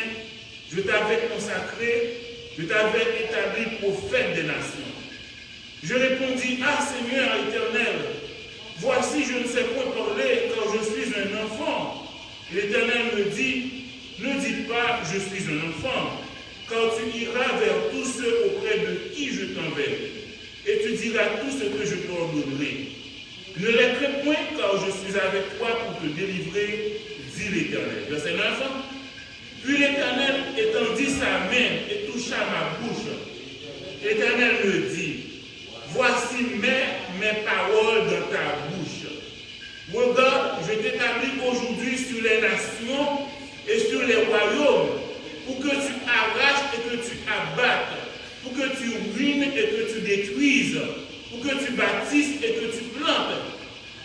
je t'avais consacré, je t'avais établi prophète des nations. Je répondis, ah Seigneur éternel, voici je ne sais quoi parler car je suis un enfant. Et l'Éternel me dit, ne dis pas je suis un enfant, car tu iras vers tous ceux auprès de qui je t'enverrai. Et tu diras tout ce que je t'ordonnerai. Ne les crains point, car je suis avec toi pour te délivrer, dit l'Éternel. Verset 9. Puis l'Éternel étendit sa main et toucha ma bouche. L'Éternel me dit, voici mes paroles dans ta bouche. Regarde, je t'établis aujourd'hui sur les nations et sur les royaumes, pour que tu arraches et que tu abattes, pour que tu ruines et que tu détruises, pour que tu bâtisses et que tu plantes.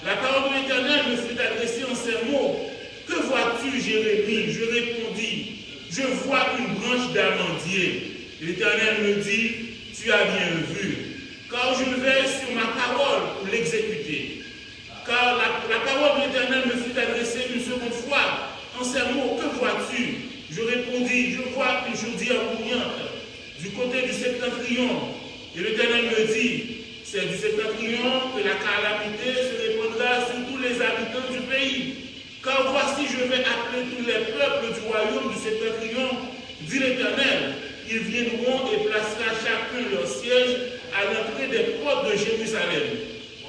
La parole de l'Éternel me fut adressée en ces mots. Que vois-tu, Jérémie? Je répondis, je vois une branche d'amandier. L'Éternel me dit, tu as bien vu, car je veille sur ma parole pour l'exécuter. Car la parole de l'Éternel me fut adressée une seconde fois en ces mots. Que vois-tu? Je répondis, je vois une chaudière bouillante du côté du septentrion. Et l'Éternel me dit, c'est du septentrion que la calamité se répandra sur tous les habitants du pays. Car voici, je vais appeler tous les peuples du royaume du septentrion, dit l'Éternel. Ils viendront et placera chacun leur siège à l'entrée des portes de Jérusalem,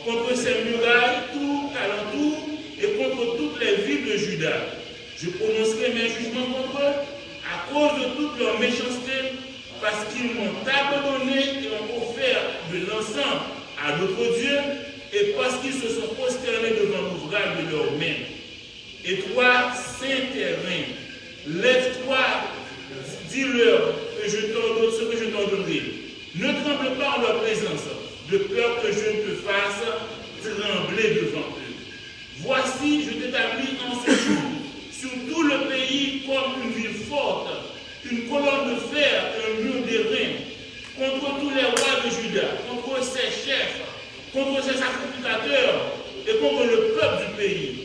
contre ses murailles tout alentour et contre toutes les villes de Juda. Je prononcerai mes jugements contre eux à cause de toute leur méchanceté, parce qu'ils m'ont abandonné et ont offert de l'encens à d'autres dieux, et parce qu'ils se sont prosternés devant l'ouvrage de leurs mains. Et toi, Saint-Terrain, lève-toi, dis-leur que je t'ordonne ce que je t'ordonnerai. Ne tremble pas en leur présence, de peur que je ne te fasse trembler devant eux. Voici, je t'établis en ce jour sur tout le pays comme une ville forte, une colonne de fer et un mur d'airain, contre tous les rois de Juda, contre ses chefs, contre ses sacrificateurs et contre le peuple du pays.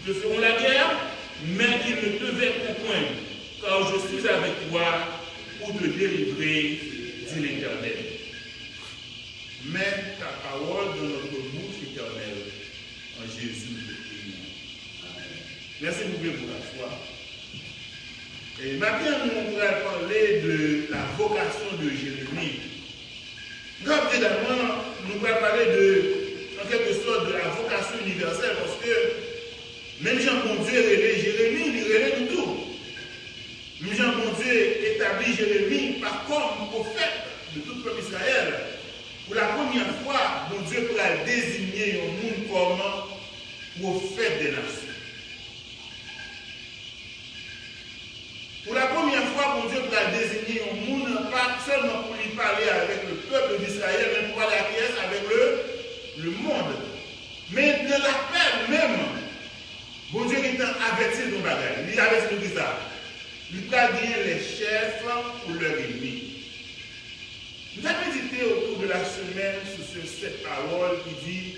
Ils te feront la guerre, mais ils ne te vaincront point, car je suis avec toi pour te délivrer, dit l'Éternel. Mets ta parole dans notre bouche, Éternel, en Jésus le Christ. Merci beaucoup pour la foi. Et maintenant, nous allons parler de la vocation de Jérémie. Donc, évidemment, nous allons parler de, en quelque sorte, de la vocation universelle, parce que Même Jean bon Dieu relève Jérémie, il relève nous tout. Même Jean bon Dieu établit Jérémie par comme prophète de tout le peuple d'Israël. Pour la première fois, bon Dieu pourra désigner un monde comme prophète des nations. Pour la première fois, bon Dieu pourra désigner un monde pas seulement pour lui parler avec le peuple d'Israël, mais pour parler avec le monde. Mais de l'appel même, bon Dieu est averti de nos bagages. Il a averti de ça. Il va dire les chefs pour leur ennemi. Nous avons médité autour de la semaine sur cette parole qui dit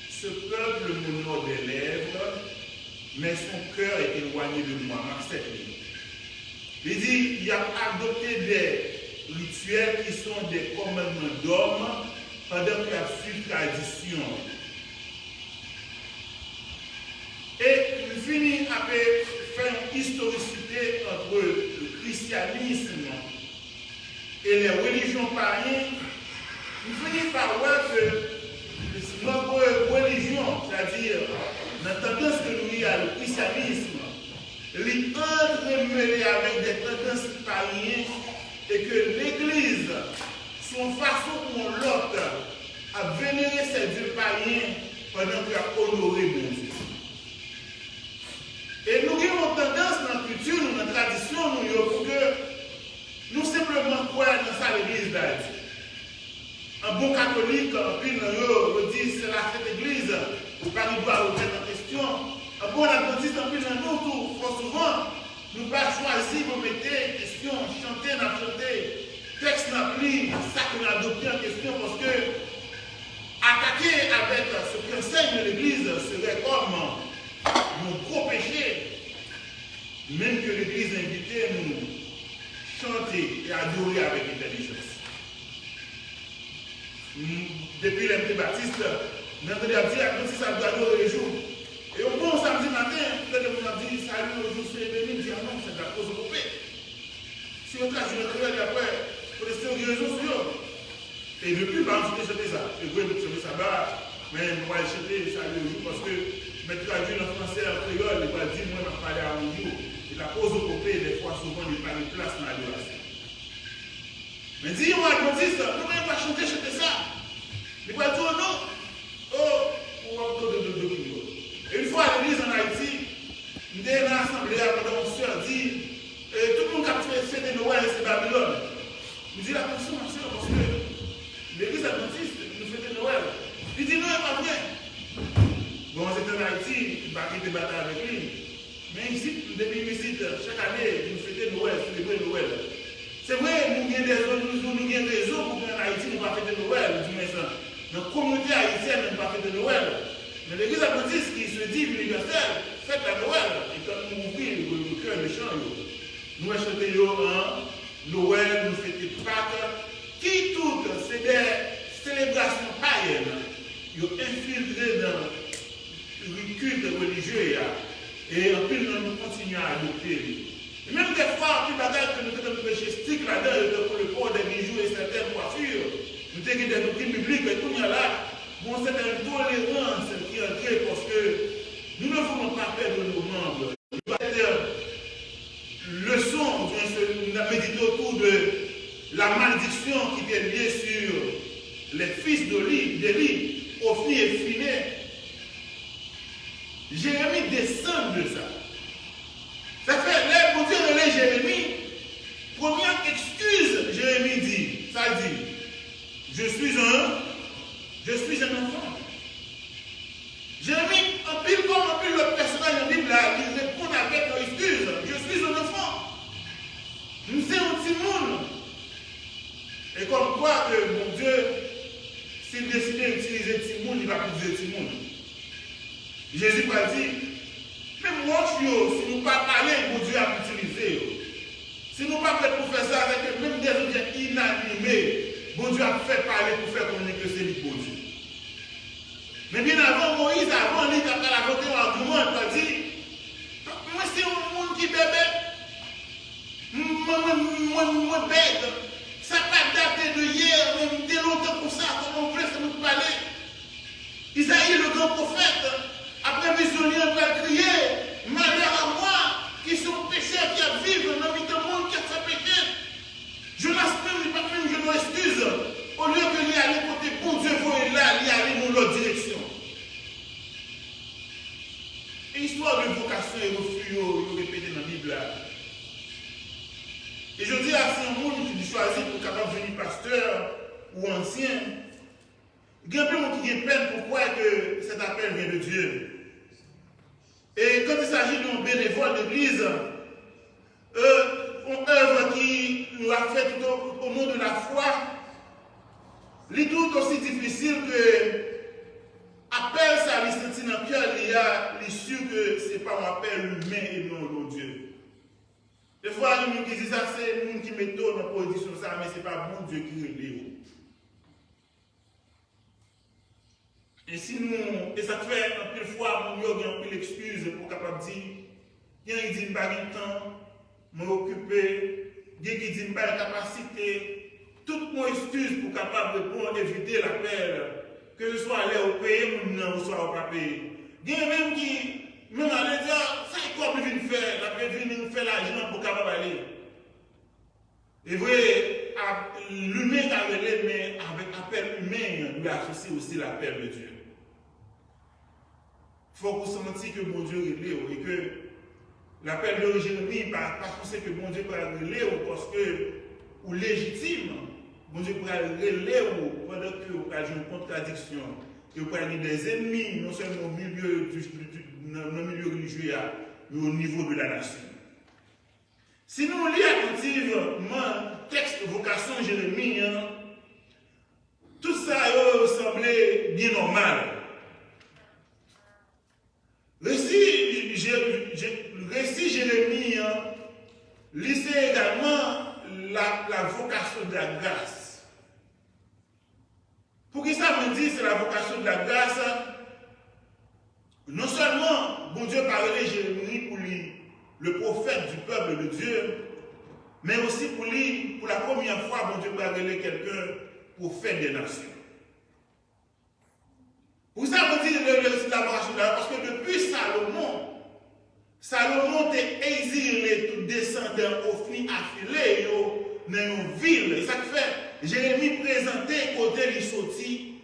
ce peuple m'honore des lèvres, mais son cœur est éloigné de moi. Marc 7. Il dit il a adopté des rituels qui sont des commandements d'hommes pendant qu'il a suivi tradition. Et il finit à faire une historicité entre le christianisme et les religions païennes. Il finit par voir que notre religion, c'est-à-dire la tendance que nous y a, le christianisme, il entremêlé avec des tendances païennes et que l'Église, son façon ou l'autre, à vénérer ces dieux païens pendant qu'il a honoré mon Dieu. Et nous avons tendance dans la culture, dans la tradition, pour que nous simplement croyons dans ça l'Église d'Haïti. Un bon catholique, puis nous dit c'est la cette Église, Paris doit remettre en question. Un bon adventiste, puis nous, trop souvent, nous pas choisir pour mettre en question, chanter, texte n'a plus, ça qu'on a adopté en question, parce que attaquer avec ce qu'enseigne l'Église serait comme mon gros péché, même que l'Église invitait nous chanter et adorer avec intelligence. Depuis les baptistes, nous avons dit à Dieu, ça doit adorer les jours. Et au bon samedi matin, peut-être que vous avez dit, salut, aujourd'hui c'est béni, dit non, c'est de la cause de paix. Si on trace une créole, après, pour rester aux réseaux sociaux. Et depuis, par exemple, j'ai chanté ça. Je vais chanter ça bas, mais on va chanter salut aujourd'hui parce que mais traduit en français en créole, il va dire, moi, je vais parler à un jour. Et la cause au copé, des fois, souvent, il n'y a pas de place dans l'adoration. Mais dis-moi, adventiste, nous, on va chanter ça. Il va dire, non, et une fois à l'église en Haïti, nous avons une assemblée pendant une soeur dit, tout le monde a fait de Noël, c'est Babylone. Nous dit, attention, ma soeur, parce que l'église adventiste nous fait de Noël. Il dit, non, pas vrai. Bon, c'était en Haïti, il va quitter bataille avec lui. Mais ici, depuis ici, chaque année, nous faisons Noël, célébrer Noël. C'est vrai, nous avons des raisons pour qu'en Haïti, nous ne pas fêter Noël, du moins ça. Notre communauté haïtienne n'a pas fait de Noël. Mais l'église adventiste qui se dit universelle, fête la Noël. Et quand nous ouvrons le cœur méchant, nous achetons Noël, nous fêtons Pâques, qui toutes, c'est des célébrations païennes. Ils ont infiltré dans le culte religieux. Et en plus, nous continuons à adopter. Et même des fois, plus bagages que nous avons péché stick là-dedans, pour le port des bijoux et certaines coiffures. Nous avons des doctrines bibliques et tout là. Bon, c'est une tolérance qui est entrée parce que nous ne voulons pas perdre nos membres. Il va être leçon, on a médité autour de la malédiction qui est liée sur les fils d'Élie, Ophni et Phiné. Jérémie descend de ça. Ça fait, là, pour dire relais Jérémie, première excuse, Jérémie dit, ça dit, je suis un enfant. Jérémie, en pile comme en pile le personnage en Bible, là, il répond avec une excuse. Je suis un enfant. Nous sommes un petit monde. Et comme quoi que mon Dieu, s'il décidait d'utiliser petit monde, il va plus utiliser petit monde. Jésus va dire, même moi, si nous ne pas parler, mon Dieu a utilisé. Si nous ne pas fait pour faire ça avec même des objets inanimés, bon Dieu a fait parler pour faire communiquer que c'est lui pour Dieu. Mais bien avant Moïse, avant lui, quand il a voté un argument, il a dit, moi c'est un monde qui bébé, moi bête, ça n'a pas daté de hier, même dès longtemps pour ça, comment on peut nous parler. Isaïe, le grand prophète, après visionner, on va crier, histoire de vocation et refus, répété dans la Bible. Et je dis à ces gens qui choisissent pour capable devenir pasteur ou ancien, il y a un peu qui a peine pour croire que cet appel vient de Dieu. Et quand il s'agit d'un bénévole d'église, une œuvre qui nous a fait au nom de la foi, c'est tout aussi difficile que appel ça lui sentit dans le cœur, il y a sûr que ce n'est pas un appel humain et non de Dieu. Des fois, les gens qui disent ça, c'est les gens qui mettent dans la position ça, mais ce n'est pas bon Dieu qui relève. Et si nous, et ça fait un peu de fois, nous avons un peu l'excuse pour capable dire, il y a qui dit, je n'ai pas de temps, je m'occuper, il y a qui dit, je n'ai pas de capacité, toute mon excuse pour capable répondre, éviter l'appel, que ce soit aller au pays ou soit au pas payer. Il y a même qui, même à l'intérieur, ça est quoi venir faire, la venir faire l'argent pour capable aller. Et vrai, l'humain a relé, mais avec l'appel humain, lui associe aussi l'appel de Dieu. Il faut que vous sentiez que mon Dieu relève et que l'appel de Jérémie, pas penser que mon Dieu peut relève parce que, ou légitime, mon Dieu peut relève pendant que vous avez une contradiction et vous avez des ennemis, non seulement au milieu religieux, mais au niveau de la nation. Si nous lisons attentivement le texte de vocation Jérémie, tout ça semblait bien normal. Le récit Jérémie lisait également la vocation de la grâce. Pour qui ça me dit c'est la vocation de la grâce, non seulement bon Dieu parlait Jérémie pour lui, le prophète du peuple de Dieu, mais aussi pour lui, pour la première fois, bon Dieu parlait quelqu'un prophète des nations. Pour ça, on dit la vocation de la grâce, parce que depuis Salomon a exilé tout descendant au fin affilé dans une ville. Et ça fait, Jérémie présentait côté il sorti.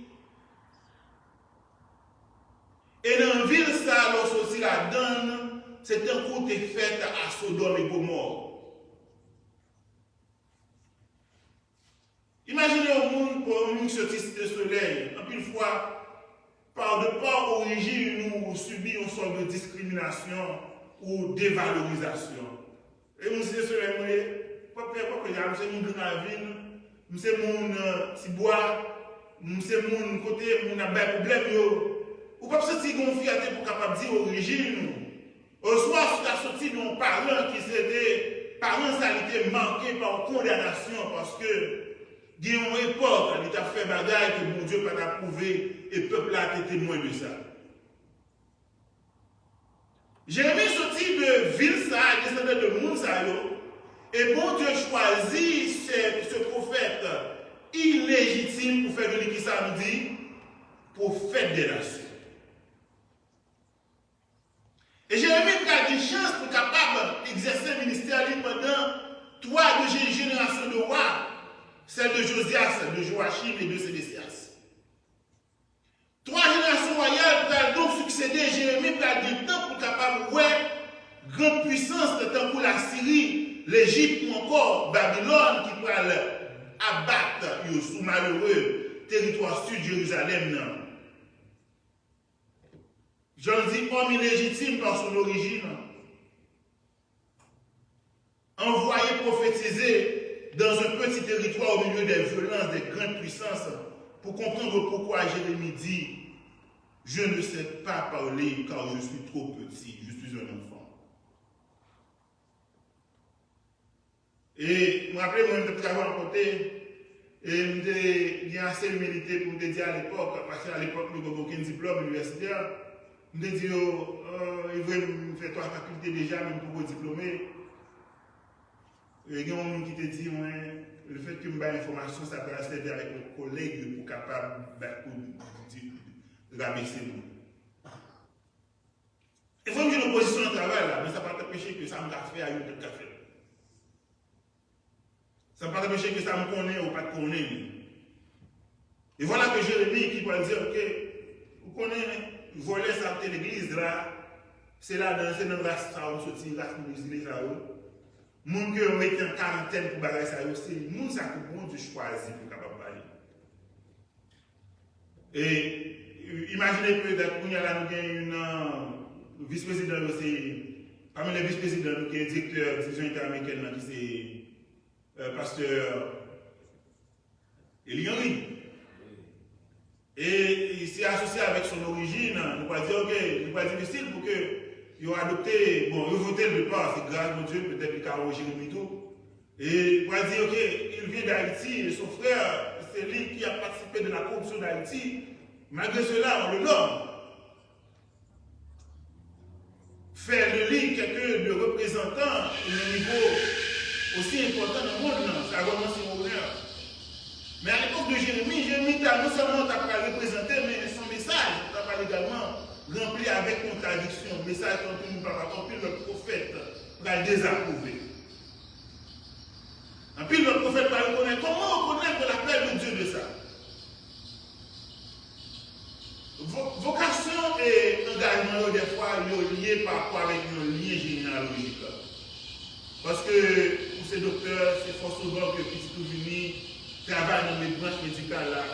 Et dans la ville, ça, lorsqu'il la donne, c'est un coup de fête à Sodome et Gomorrhe. Imaginez au monde pour un monde sorti de soleil, en plus fois, par origine, nous subissons une sorte de discrimination ou dévalorisation. Et nous sommes sur les moyens, nous sommes dans la ville, nous sommes dans le bois, nous sommes dans le côté, nous avons des problèmes. Ou pas sortir de fierté pour capable dire origine. Au soir, tu as sorti d'un parent qui s'était, parent ça a été marqué par condamnation parce que, il y a une époque, il a fait bagaille que mon Dieu n'a pas approuvé et le peuple a été témoin de ça. Jérémie sorti de ville, ça, descendant de monde, ça, et bon Dieu choisit ce prophète illégitime pour faire de qui ça nous dit, pour faire des nations. Et Jérémie a des chances pour capable d'exercer le ministère pendant 3 générations de rois, celle de Josias, de Joachim et de Sédécias. 3 générations royales pour donc succéder Jérémie pour du temps pour capable de grande puissance de temps pour la Syrie, l'Égypte ou encore Babylone qui pourra abattre sous malheureux territoire sud de Jérusalem. J'en dis homme illégitime par son origine, envoyé prophétiser dans un petit territoire au milieu des violences, des grandes puissances, pour comprendre pourquoi Jérémie dit « Je ne sais pas parler car je suis trop petit, je suis un enfant. » Et je me rappelle, moi, je travaillais à côté, et j'ai assez d'humilité pour me dire à l'époque, parce qu'à l'époque, je n'avais aucun diplôme universitaire. Je me dis, il veut me faire 3 facultés déjà, même pour me diplômer. Il y a un monde qui te dit, le fait que je me baille l'information, ça peut rester avec mon collègue pour capable de rabaisser nous. Il faut que j'ai une opposition de travail là, mais ça ne va pas t'empêcher que ça me fait à une de café. Ça ne va pas t'empêcher que ça me connaît ou pas te connaît. Et voilà que Jérémie qui peut dire, ok, vous connaissez, voler ça de l'église là, c'est là dans le race, ça, on sortit, race musulmane, ça, moun que on mette en quarantaine pour bagager ça, c'est moun ça que bon Dieu choisit pour capable parler. Et imaginez peut-être qu'on y a là, nous avons une vice-présidente, parmi les vice-présidents, nous avons un directeur de la division interaméricaine, qui c'est pasteur Eli Henry. Et il s'est associé avec son origine, nous pas dire, ok, nous pas difficile pour que ils ont adopté, bon, ils ont voté le départ, c'est grâce à Dieu, peut-être qu'il a enregistré tout. Et il va dire, ok, il vient d'Haïti, et son frère, c'est lui qui a participé de la corruption d'Haïti. Malgré cela, on le nomme. Faire de lui quelqu'un de représentant à un niveau aussi important dans le monde, ça a vraiment son honneur. Mais à l'époque de Jérémie, non seulement tu pas représenté, mais son message, tu pas également rempli avec contradiction. Le message quand tu ne pas compris, le prophète va le désapprouver. En plus, le prophète va reconnaître. Comment reconnaître l'appel de Dieu de ça? Vocation et engagement, des fois, ils sont liés par rapport avec un lien généalogique. Parce que pour ces docteurs, c'est fort souvent que petit ouvrier travaille dans les branches médicales là.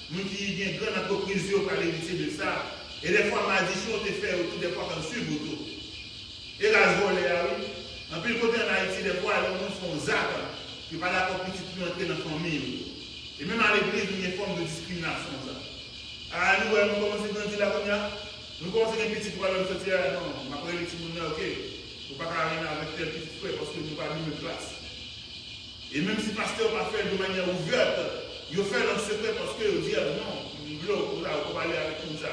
Nous qui avons une grande entreprise par l'héritier de ça. Et des fois, ma décision te fait autour des fois comme suivre autour. Et là, je vois oui. En plus, côté en Haïti, des fois, les gens font ZAC. Qui ne sont pas d'accord pour que tu entrer dans la famille. Et même à l'église, il y a une forme de discrimination. Ça. Ah, nous commençons à grandir la première. Nous commençons à un petit problème de sortir. Non, ma première petit monde, ok. Il ne faut pas carrément avec tel petit frère parce que nous n'avons pas mis de classe. Et même si le pasteur n'a pas fait de manière ouverte, il fait dans le secret parce qu'il dit non, nous voulons aller avec tout ça.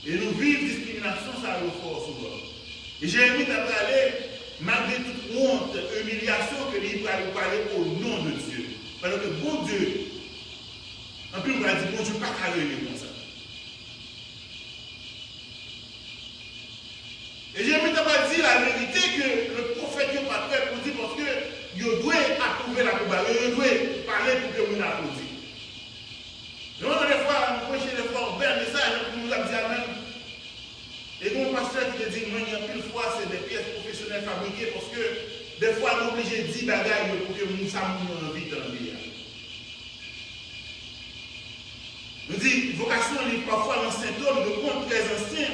Et nous vivons discrimination, ça le fort souvent. Et j'ai invité à parler, malgré toute honte, humiliation, que l'il va parler au nom de Dieu. Parce que bon Dieu, en plus, on va dire, bon Dieu, pas carré comme ça. Et j'ai invité à dire la vérité que le prophète n'est pas prêt pour dire parce que il doit approuver la coupe, il doit parler pour que vous l'applaudissiez. Donc, des fois, nous prêchons des fois, on fait un message, nous nous dit à même. Et mon pasteur qui te dit, moi, une fois, c'est des pièces professionnelles fabriquées parce que des fois, on est obligé de dire bagaille pour que nous sachions envie d'enlever. Nous dit, vocation est parfois un symptôme de compte très ancien.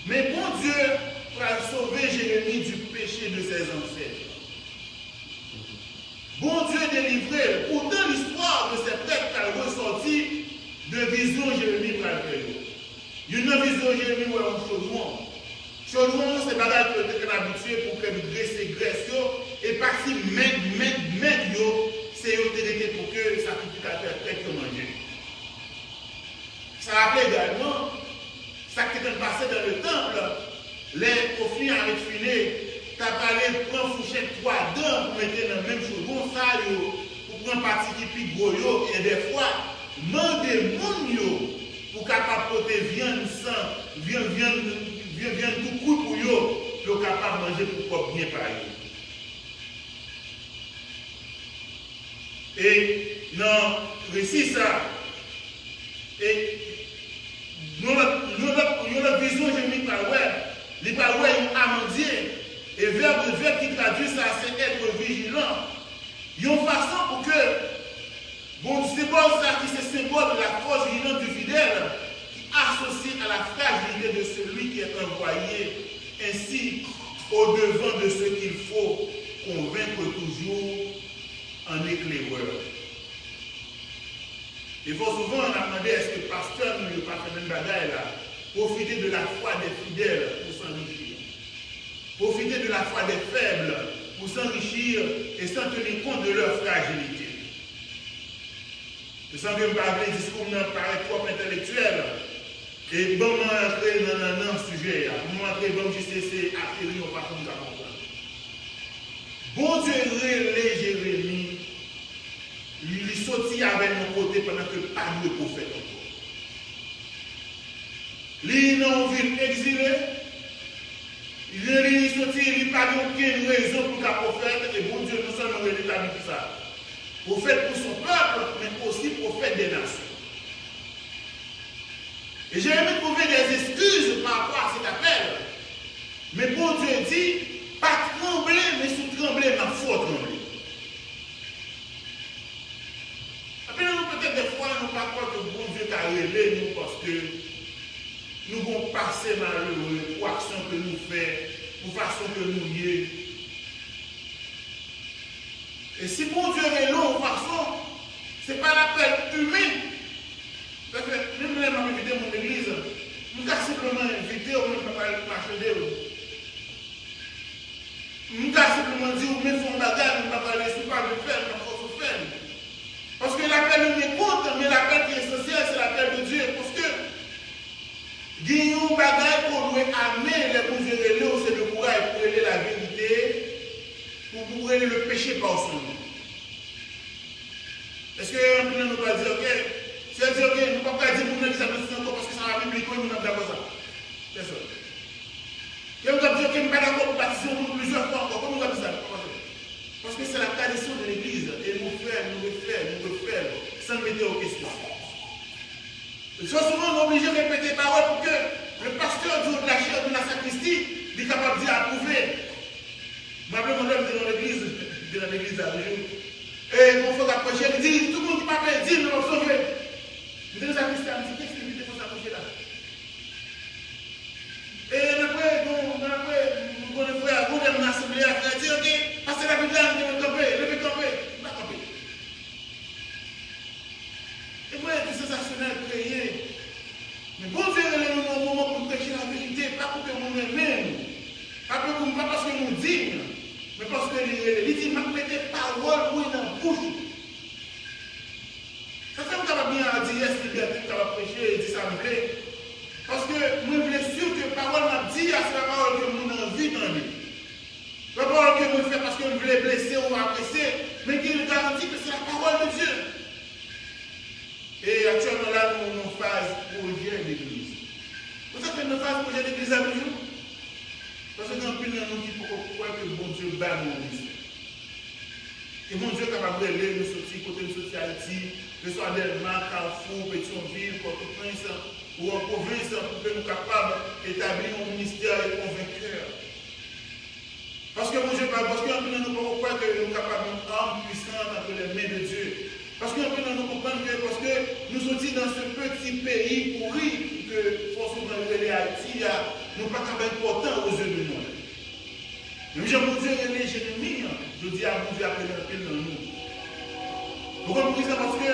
Mais bon Dieu va sauver Jérémie du péché de ses ancêtres. Bon Dieu délivré. Pourtant, l'histoire de ces prêtres a ressorti de vision Jérémie va faire. Il y a une vision Jérémie où on chaudron. Chaudron, c'est bagage que tu es habitué pour que nous graissions et parti mettre c'est autorité pour que le sacrificateur ait que manger. Ça rappelle également ça qui était passé dans le temple. Les profits avaient filé. Tu as parlé prendre fourchette 3 dents pour mettre dans le même chaudron, ça, pour prendre partie qui pique gros, et des fois, demander moun pour capable porter viande sans, viande tout coup pour yo capable de manger pour bien parler. Et dans le récit, ça, et nous la vision, j'ai mis par web, les par web, amandier. Et le verbe qui traduit ça, c'est être vigilant. Il y a une façon pour que, bon, c'est bon ça qui c'est symbole de la force vigilante du fidèle, qui associe à la fragilité de celui qui est envoyé, ainsi au devant de ce qu'il faut convaincre toujours en éclaireur. Il faut souvent demander est-ce que le pasteur ne veut pas faire une bagaille là, profiter de la foi des fidèles pour s'enrichir. Profiter de la foi des faibles pour s'enrichir et sans tenir compte de leur fragilité. Je sens que je parle des discours qui paraît trop intellectuel. Et bon, on va entrer dans un sujet. On va entrer dans le JCC, atterrir, on va comme ça comprendre. Bon Dieu, relève Jérémie, il sortit avec mon côté pendant que pas de prophète encore. Il n'a pas envie d'exiler. Il est sorti, il n'a pas aucune raison pour qu'un prophète, et bon Dieu, non seulement il établit tout ça. Prophète pour son peuple, mais aussi prophète des nations. Et j'ai aimé trouver des excuses par rapport à cet appel. dit, pas trembler, mais sous trembler, mais faut trembler. Après, nous, peut-être des fois, nous ne pas croire que bon Dieu t'a révélé, nous, parce que nous avons passé malheureux pour action que nous faisons, pour façon que nous y est. Et si bon Dieu est là, en façon, ce n'est pas l'appel humain. Parce que même si je invité mon église, je ne simplement inviter ou même pas marcher d'eux. Je ne simplement dire ou même son bagage, je ne pas parler sur pas le faire, mais il faut faire. Parce que l'appel humain compte, mais l'appel qui est essentiel, c'est l'appel de Dieu. Parce que Guillaume bagage pour nous amener les bons yeux de l'eau, c'est de courage pour aider la vérité, pour aider le péché par son nom. Est-ce que nous ne pouvons pas dire, ok, c'est-à-dire, ok, nous ne pouvons pas dire pour nous que ça me fait encore parce que ça va biblique, nous n'avons pas d'accord ça. C'est ça. Et nous avons dit, ok, nous ne sommes pas d'accord pour baptiser plusieurs fois encore. Comment nous avons dit ça? Parce que c'est la tradition de l'Église. Et nous refaire, sans mettre aux questions. Souvent, on est obligé de répéter les paroles pour que le pasteur de la chaire de la sacristie soit capable d'y approuver. Je me rappelle mon homme dans l'église, à jour. Et mon frère approchait, il dit, tout le monde qui m'appelle, dit, nous allons sauver. Je dis, la sacristie, il dit, qu'est-ce que il faut s'approcher là? Et après, nous avons frère, nous avons assemblée à faire, dit, ok, passez la Bible là, nous devons camper, levez camper, nous va camper. Et voilà, c'est sensationnel, prier. Mais bon Dieu, il y a un moment pour prêcher la vérité, pas pour que nous aimions, pas parce que nous disons, mais parce que il dit, je mets des paroles dans la bouche. Ça fait que je bien dire, est-ce que liberté que tu vas prêcher, et dit ça me plaît. Parce que moi, je suis sûr que la parole m'a dit, c'est la parole que nous avons envie d'entendre. La parole que nous faisons parce que nous voulons blesser ou apprécier, mais qui nous garantit que c'est la parole de Dieu. Et actuellement là, nous avons une phase projet d'église. Vous savez que nous phase projet d'église à nous? Parce que nous avons qui croient que bon Dieu bat nos ministères. Et bon Dieu est capable de nous sortir, côté de Haïti, que ce soit Delma, Carrefour, Pétionville, Port-au-Prince, ou en province, pour que nous soyons capables d'établir un ministère et convaincre. Parce que bon Dieu, parce que nous ne pouvons pas que nous sommes capables d'une arme puissante entre les mains de Dieu. Parce que nous comprenons que parce que nous sommes dans ce petit pays pourri que forcément les Haïti, nous ne sommes pas capables d'important aux yeux de nous. Mais j'ai mon Dieu les Jérémie, je dis à mon Dieu après un peu dans nous. Vous comprenez ça parce que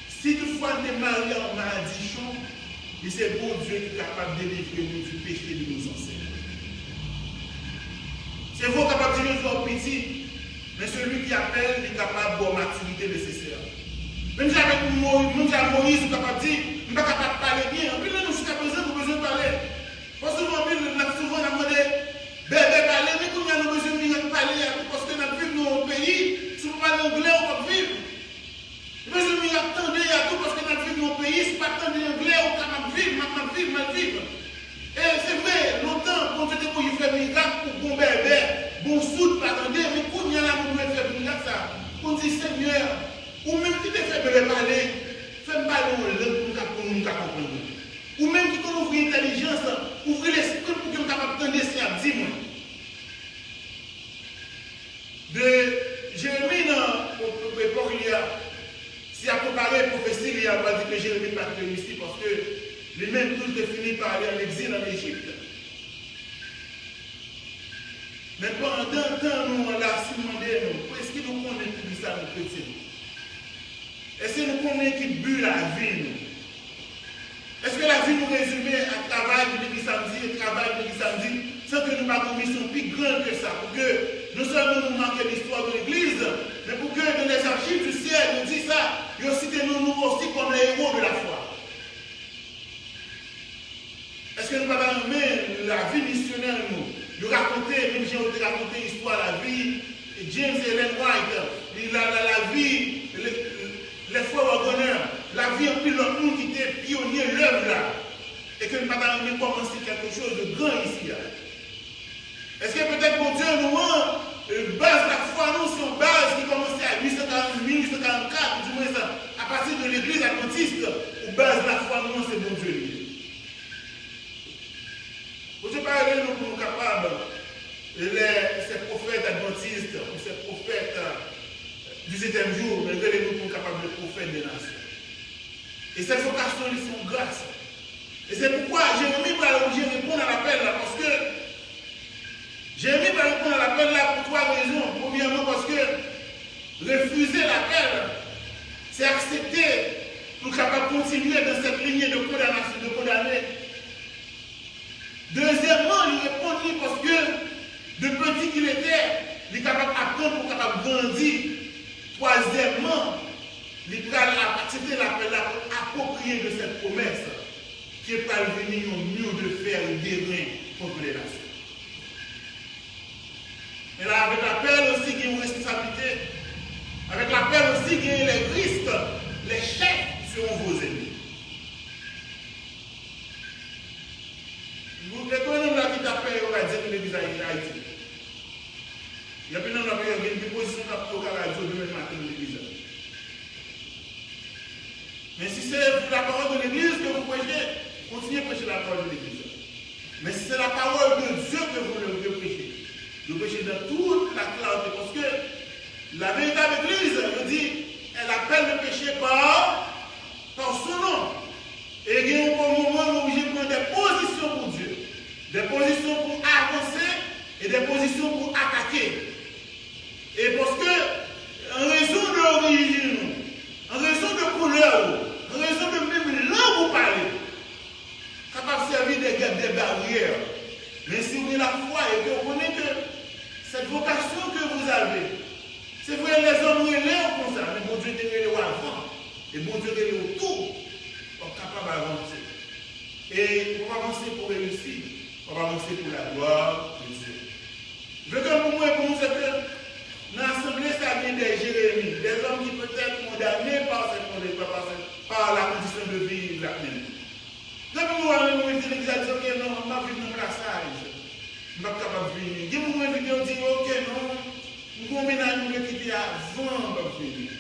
si toutefois on est marié en malédiction, c'est bon Dieu qui est capable de délivrer nous du péché de nos ancêtres. C'est vous capable de dire aux petits. Mais celui qui appelle est capable de la maturité nécessaire. Même si avec Moïse, vous capable de dire, je ne suis pas capable de parler bien. En plus, nous, jusqu'à présent, nous avons besoin de parler. Parce que souvent, on a demandé, bébé, parler, mais nous avons besoin de parler, parce que nous vivons dans un pays, si vous parlez anglais, on va vivre. Nous avons besoin d'attendre à tout, parce que nous vivons dans un pays, si vous attendez anglais, on va vivre, mal vivre. Et c'est vrai, longtemps, quand on fait miracle pour bon bébé, bon soude, pas attendre, mais quand il y a là, on fait miracle, ça, on dit Seigneur, ou même qui te fait bébé parler, fais-moi parler en langue pour nous comprendre. Ou même qui t'ouvre l'intelligence, ouvre l'esprit pour que nous capables d'entendre ce qu'il a dit, moi. De Jérémie, dans l'époque, si à comparer prophétie, il n'y a pas dit que Jérémie n'est pas ici parce que lui-même tout est fini par aller en exil en Égypte. Mais pendant un temps, nous, on l'a demandé, est-ce que nous connaissons tout ça, nos chrétiens? Est-ce que nous connaissons qui but la vie, nous? Est-ce que la vie nous résume à travail de l'église samedi, travail de l'église samedi, sans que nous n'ayons une mission plus grande que ça, pour que non seulement nous manquions l'histoire de l'église, mais pour que dans les archives du ciel, nous disent ça, et aussi nous aussi comme les héros de la foi. Est-ce que nous n'avons pas la vie missionnaire, nous raconter, même si on a raconté l'histoire, la vie, James et Ellen White, la vie, les frères Wagoners, la vie en pilote monde qui était pionnier l'œuvre là, et que nous n'avons pas commencé quelque chose de grand ici. Est-ce que peut-être mon Dieu nous base la foi, nous, sur une base qui commençait à 1844, du moins ça, à partir de l'église adventiste, où base la foi, c'est mon Dieu. Vous ne pouvez pas aller nous pour nous capables ces prophètes adventistes, ou ces prophètes du 7e jour, mais nous sommes capables de prophètes des nations. Et cette vocation, ils sont grâce. Et c'est pourquoi Jérémie va répondre à l'appel là, parce que Jérémie va répondre à l'appel là pour 3 raisons. Premièrement, parce que refuser l'appel, c'est accepter pour capable continuer dans cette lignée de condamnation, de condamner. Deuxièmement, il répond parce que de petit qu'il était, il est capable d'apprendre pour capable grandir. Troisièmement, il va accepter l'appel là pour approprier de cette promesse qui est parvenu au mieux de faire des reins contre les nations. Et là, avec l'appel aussi, il y a une responsabilité. Avec l'appel aussi, il y a les risques, les chefs seront vos ennemis. Vous connaissez là qui t'appelle, on va dire que l'église Haïti. Il y a plein de gens qui ont une position pour la radio demain matin de l'église. Mais si c'est la parole de l'église que vous prêchez, continuez à prêcher la parole de l'église. Mais si c'est la parole de Dieu que vous devez prêcher, vous prêchez dans toute la clarté. Parce que la véritable église, je dis, elle appelle le péché par son nom. Et il y a un moment où j'ai pris des positions pour Dieu, des positions pour avancer et des positions pour attaquer. Et parce que, en raison de l'origine, en raison de couleur, en raison de même langue vous parlez, capable de servir des barrières. Mais si vous avez la foi et que vous connaissez que cette vocation que vous avez, c'est vrai, les hommes relèvent comme ça, mais bon Dieu est relève avant, et bon Dieu est relève autour, pour capable d'avancer. Et pour avancer pour réussir, pour avancer pour la gloire de Dieu. Je veux que pour moi, c'est que dans l'Assemblée, ça vient des Jérémie, des hommes qui peuvent être condamnés par la condition de vie de la même. Donc, nous allons nous dire, ok, non, on va venir dans le brassage. Je ne suis pas capable de venir. Je vais dire, ok, non, nous allons ménager qui était avant de venir.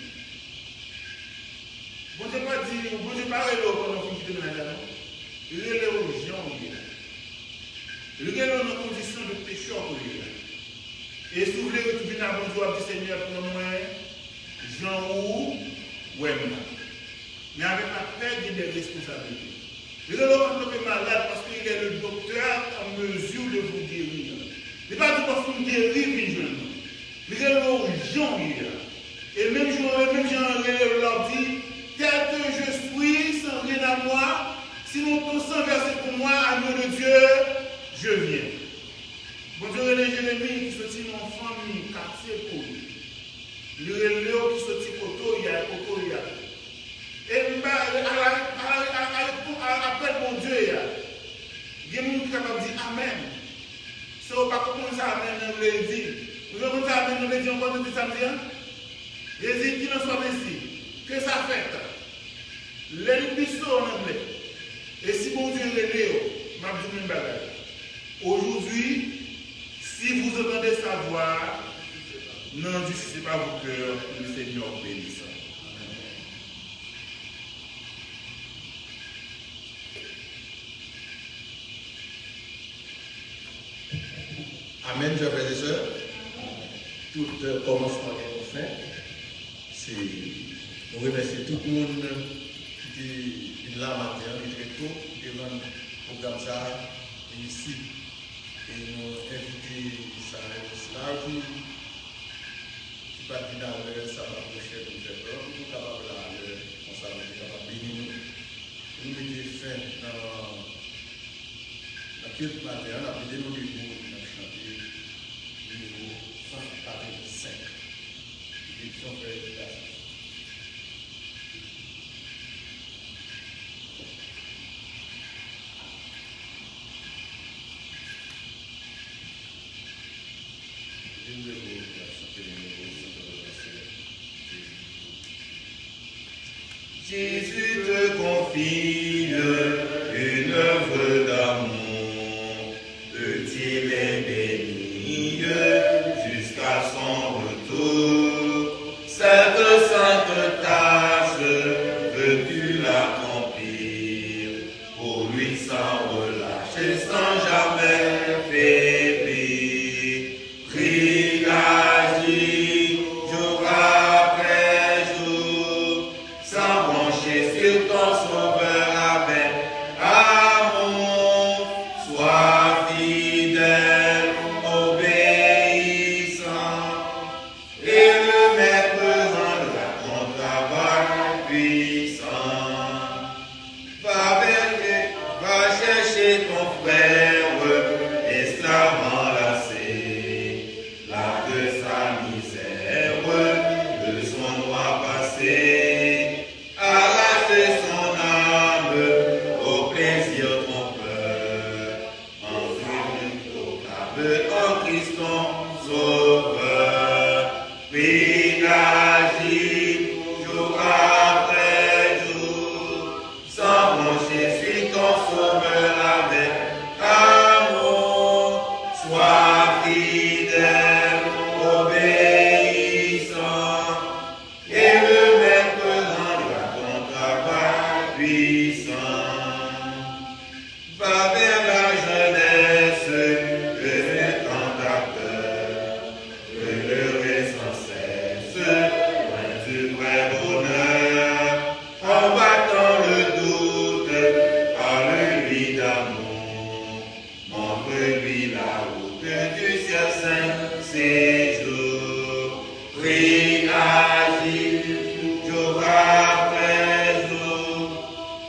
Bon, je ne vais pas dire, bon, je ne vais pas aller pendant qu'on quitte le ménage. Il y a aux gens, il y a dans une condition de pécheur pour lui. Et si vous voulez retrouver la bonne joie du Seigneur pour moi, Jean ou ouais, mais avec la paix, il y a des responsabilités. Je ne vais pas tomber malade parce qu'il est le docteur en mesure de vous guérir. Il n'est pas tout parce qu'il guérit une jeune. Il est aux gens. Et même Jean leur dit, tel que je suis, sans rien à moi, sinon ton sang versé pour moi, agneau de Dieu, je viens. Bonjour les Jérémie qui sortit mon famille, quartier pour lui. Le Léo qui sortit Koto, il y a. Et après mon Dieu, il y a des gens qui sont capables de dire Amen. Si on ne peut pas commencer à Amen, on le dit. Vous avez commencé à Amen, on le dit encore depuis samedi. Il dit qu'il en soit ainsi. Que ça fait. Les bisous en anglais. Et si mon Dieu est Léo, je vais vous dire une bagage. Aujourd'hui, si vous entendez sa voix, n'endurcissez pas vos cœurs, le Seigneur bénisse. Amen, chers frères et sœurs. Tout commencement qu'on fait, c'est nous remercier tout le monde qui est là matin, qui est très tôt, devant le programme ça, ici. Et nous inviter ça qui partit dans l'heure, ça va approcher de faire peur, nous sommes capables à l'heure, on s'en est capable de bénir nous. Nous mettons fin dans la culte matin, on a pris nos débuts, on a chanté le niveau 145. Édition fait Jésus te confie une œuvre d'amour, peut-il est béni jusqu'à son retour. Cette sainte tâche, veux-tu l'accomplir pour lui sans relâcher, sans jamais faiblir? son sauveur. Puis agit jour après jour, sans broncher, suis ton sauveur avec amour. Sois fidèle, obéissant, et le maître rendra ton travail puissant. Va vers la jeunesse, deviens tentateur, relevez sans cesse, loin du vrai bonheur, en battant le doute, parle-lui d'amour, montre-lui la route du ciel saint séjour. Prie, agis, jour après jour,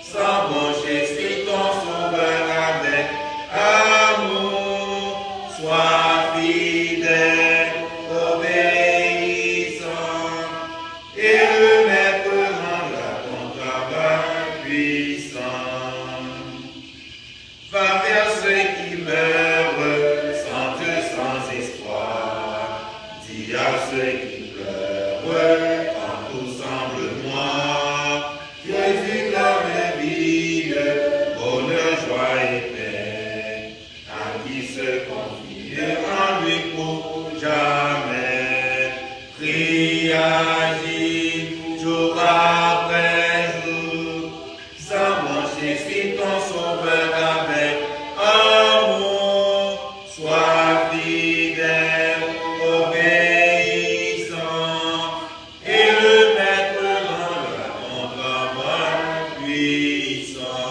sans broncher, suis ton sauveur avec amour. Sois fidèle, obéissant, et le maître rendra ton travail puissant. Va vers ceux qui meurent sans Dieu, sans espoir. Dis à ceux qui pleurent quand tout semble noir. Jésus leur vie, bonheur, joie et paix. À qui se confie en lui pour jamais. Prie, agis, jour après jour, sans broncher, suis ton sauveur avec amour. Sois fidèle, obéissant, et le maître rendra ton travail puissant.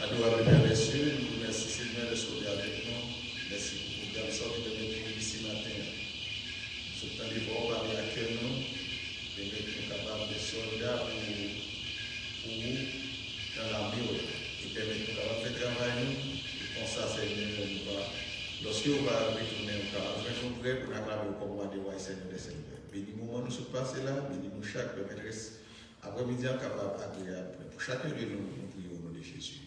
Adorable Père des cieux, nous merci Seigneur de sauver avec nous. Merci pour le programme sorti de notre ici matin. Ce temps de voir parler à cœur nous, de mettre capable de soldats pour vous dans l'amour et permettre nous d'avoir fait travail nous. Et comme ça, Seigneur, nous va. Lorsque on va retourner au travail, nous sommes prêts pour acclamer au combat de roi Seigneur des Seigneurs. Bénis nous, nous sommes passés là, bénis nous chaque maîtresse. Après-midi, capable agréable. Pour chacun de nous, nous prions au nom de Jésus.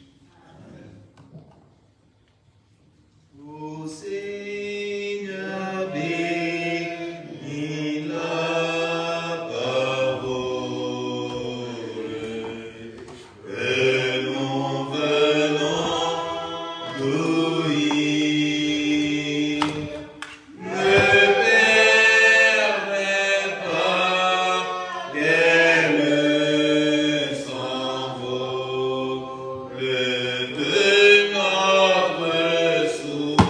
Ô Seigneur, bénis la parole que nous venons d'ouïr. Ne permets pas qu'elle s'envole de notre souvenir.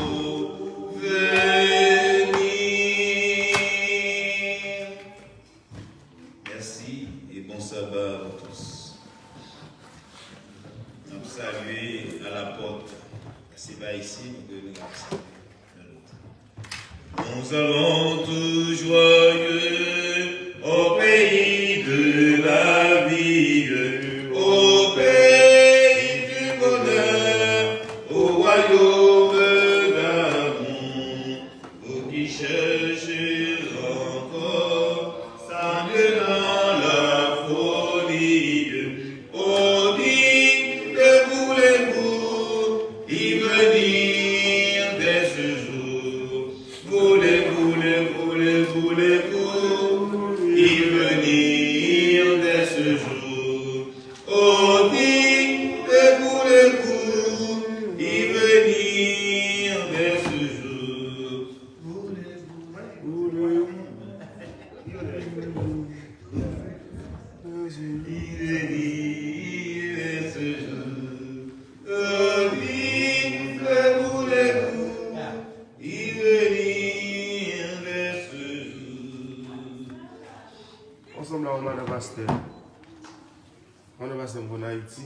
Merci et bon sabbat à tous. On salue à la porte. C'est pas ici, nous devons regarder. Nous allons tout joyeux au pays de la vie, au pays du bonheur, au royaume d'amour. Vous qui cherchez encore, Samuel dans la folie, oh dit que voulez-vous y venir dès ce jour? Voulez-vous y venir dès ce jour? Oh dit que voulez-vous y venir dès ce jour? Ensemble, on a un pasteur. On a un pasteur en Haïti.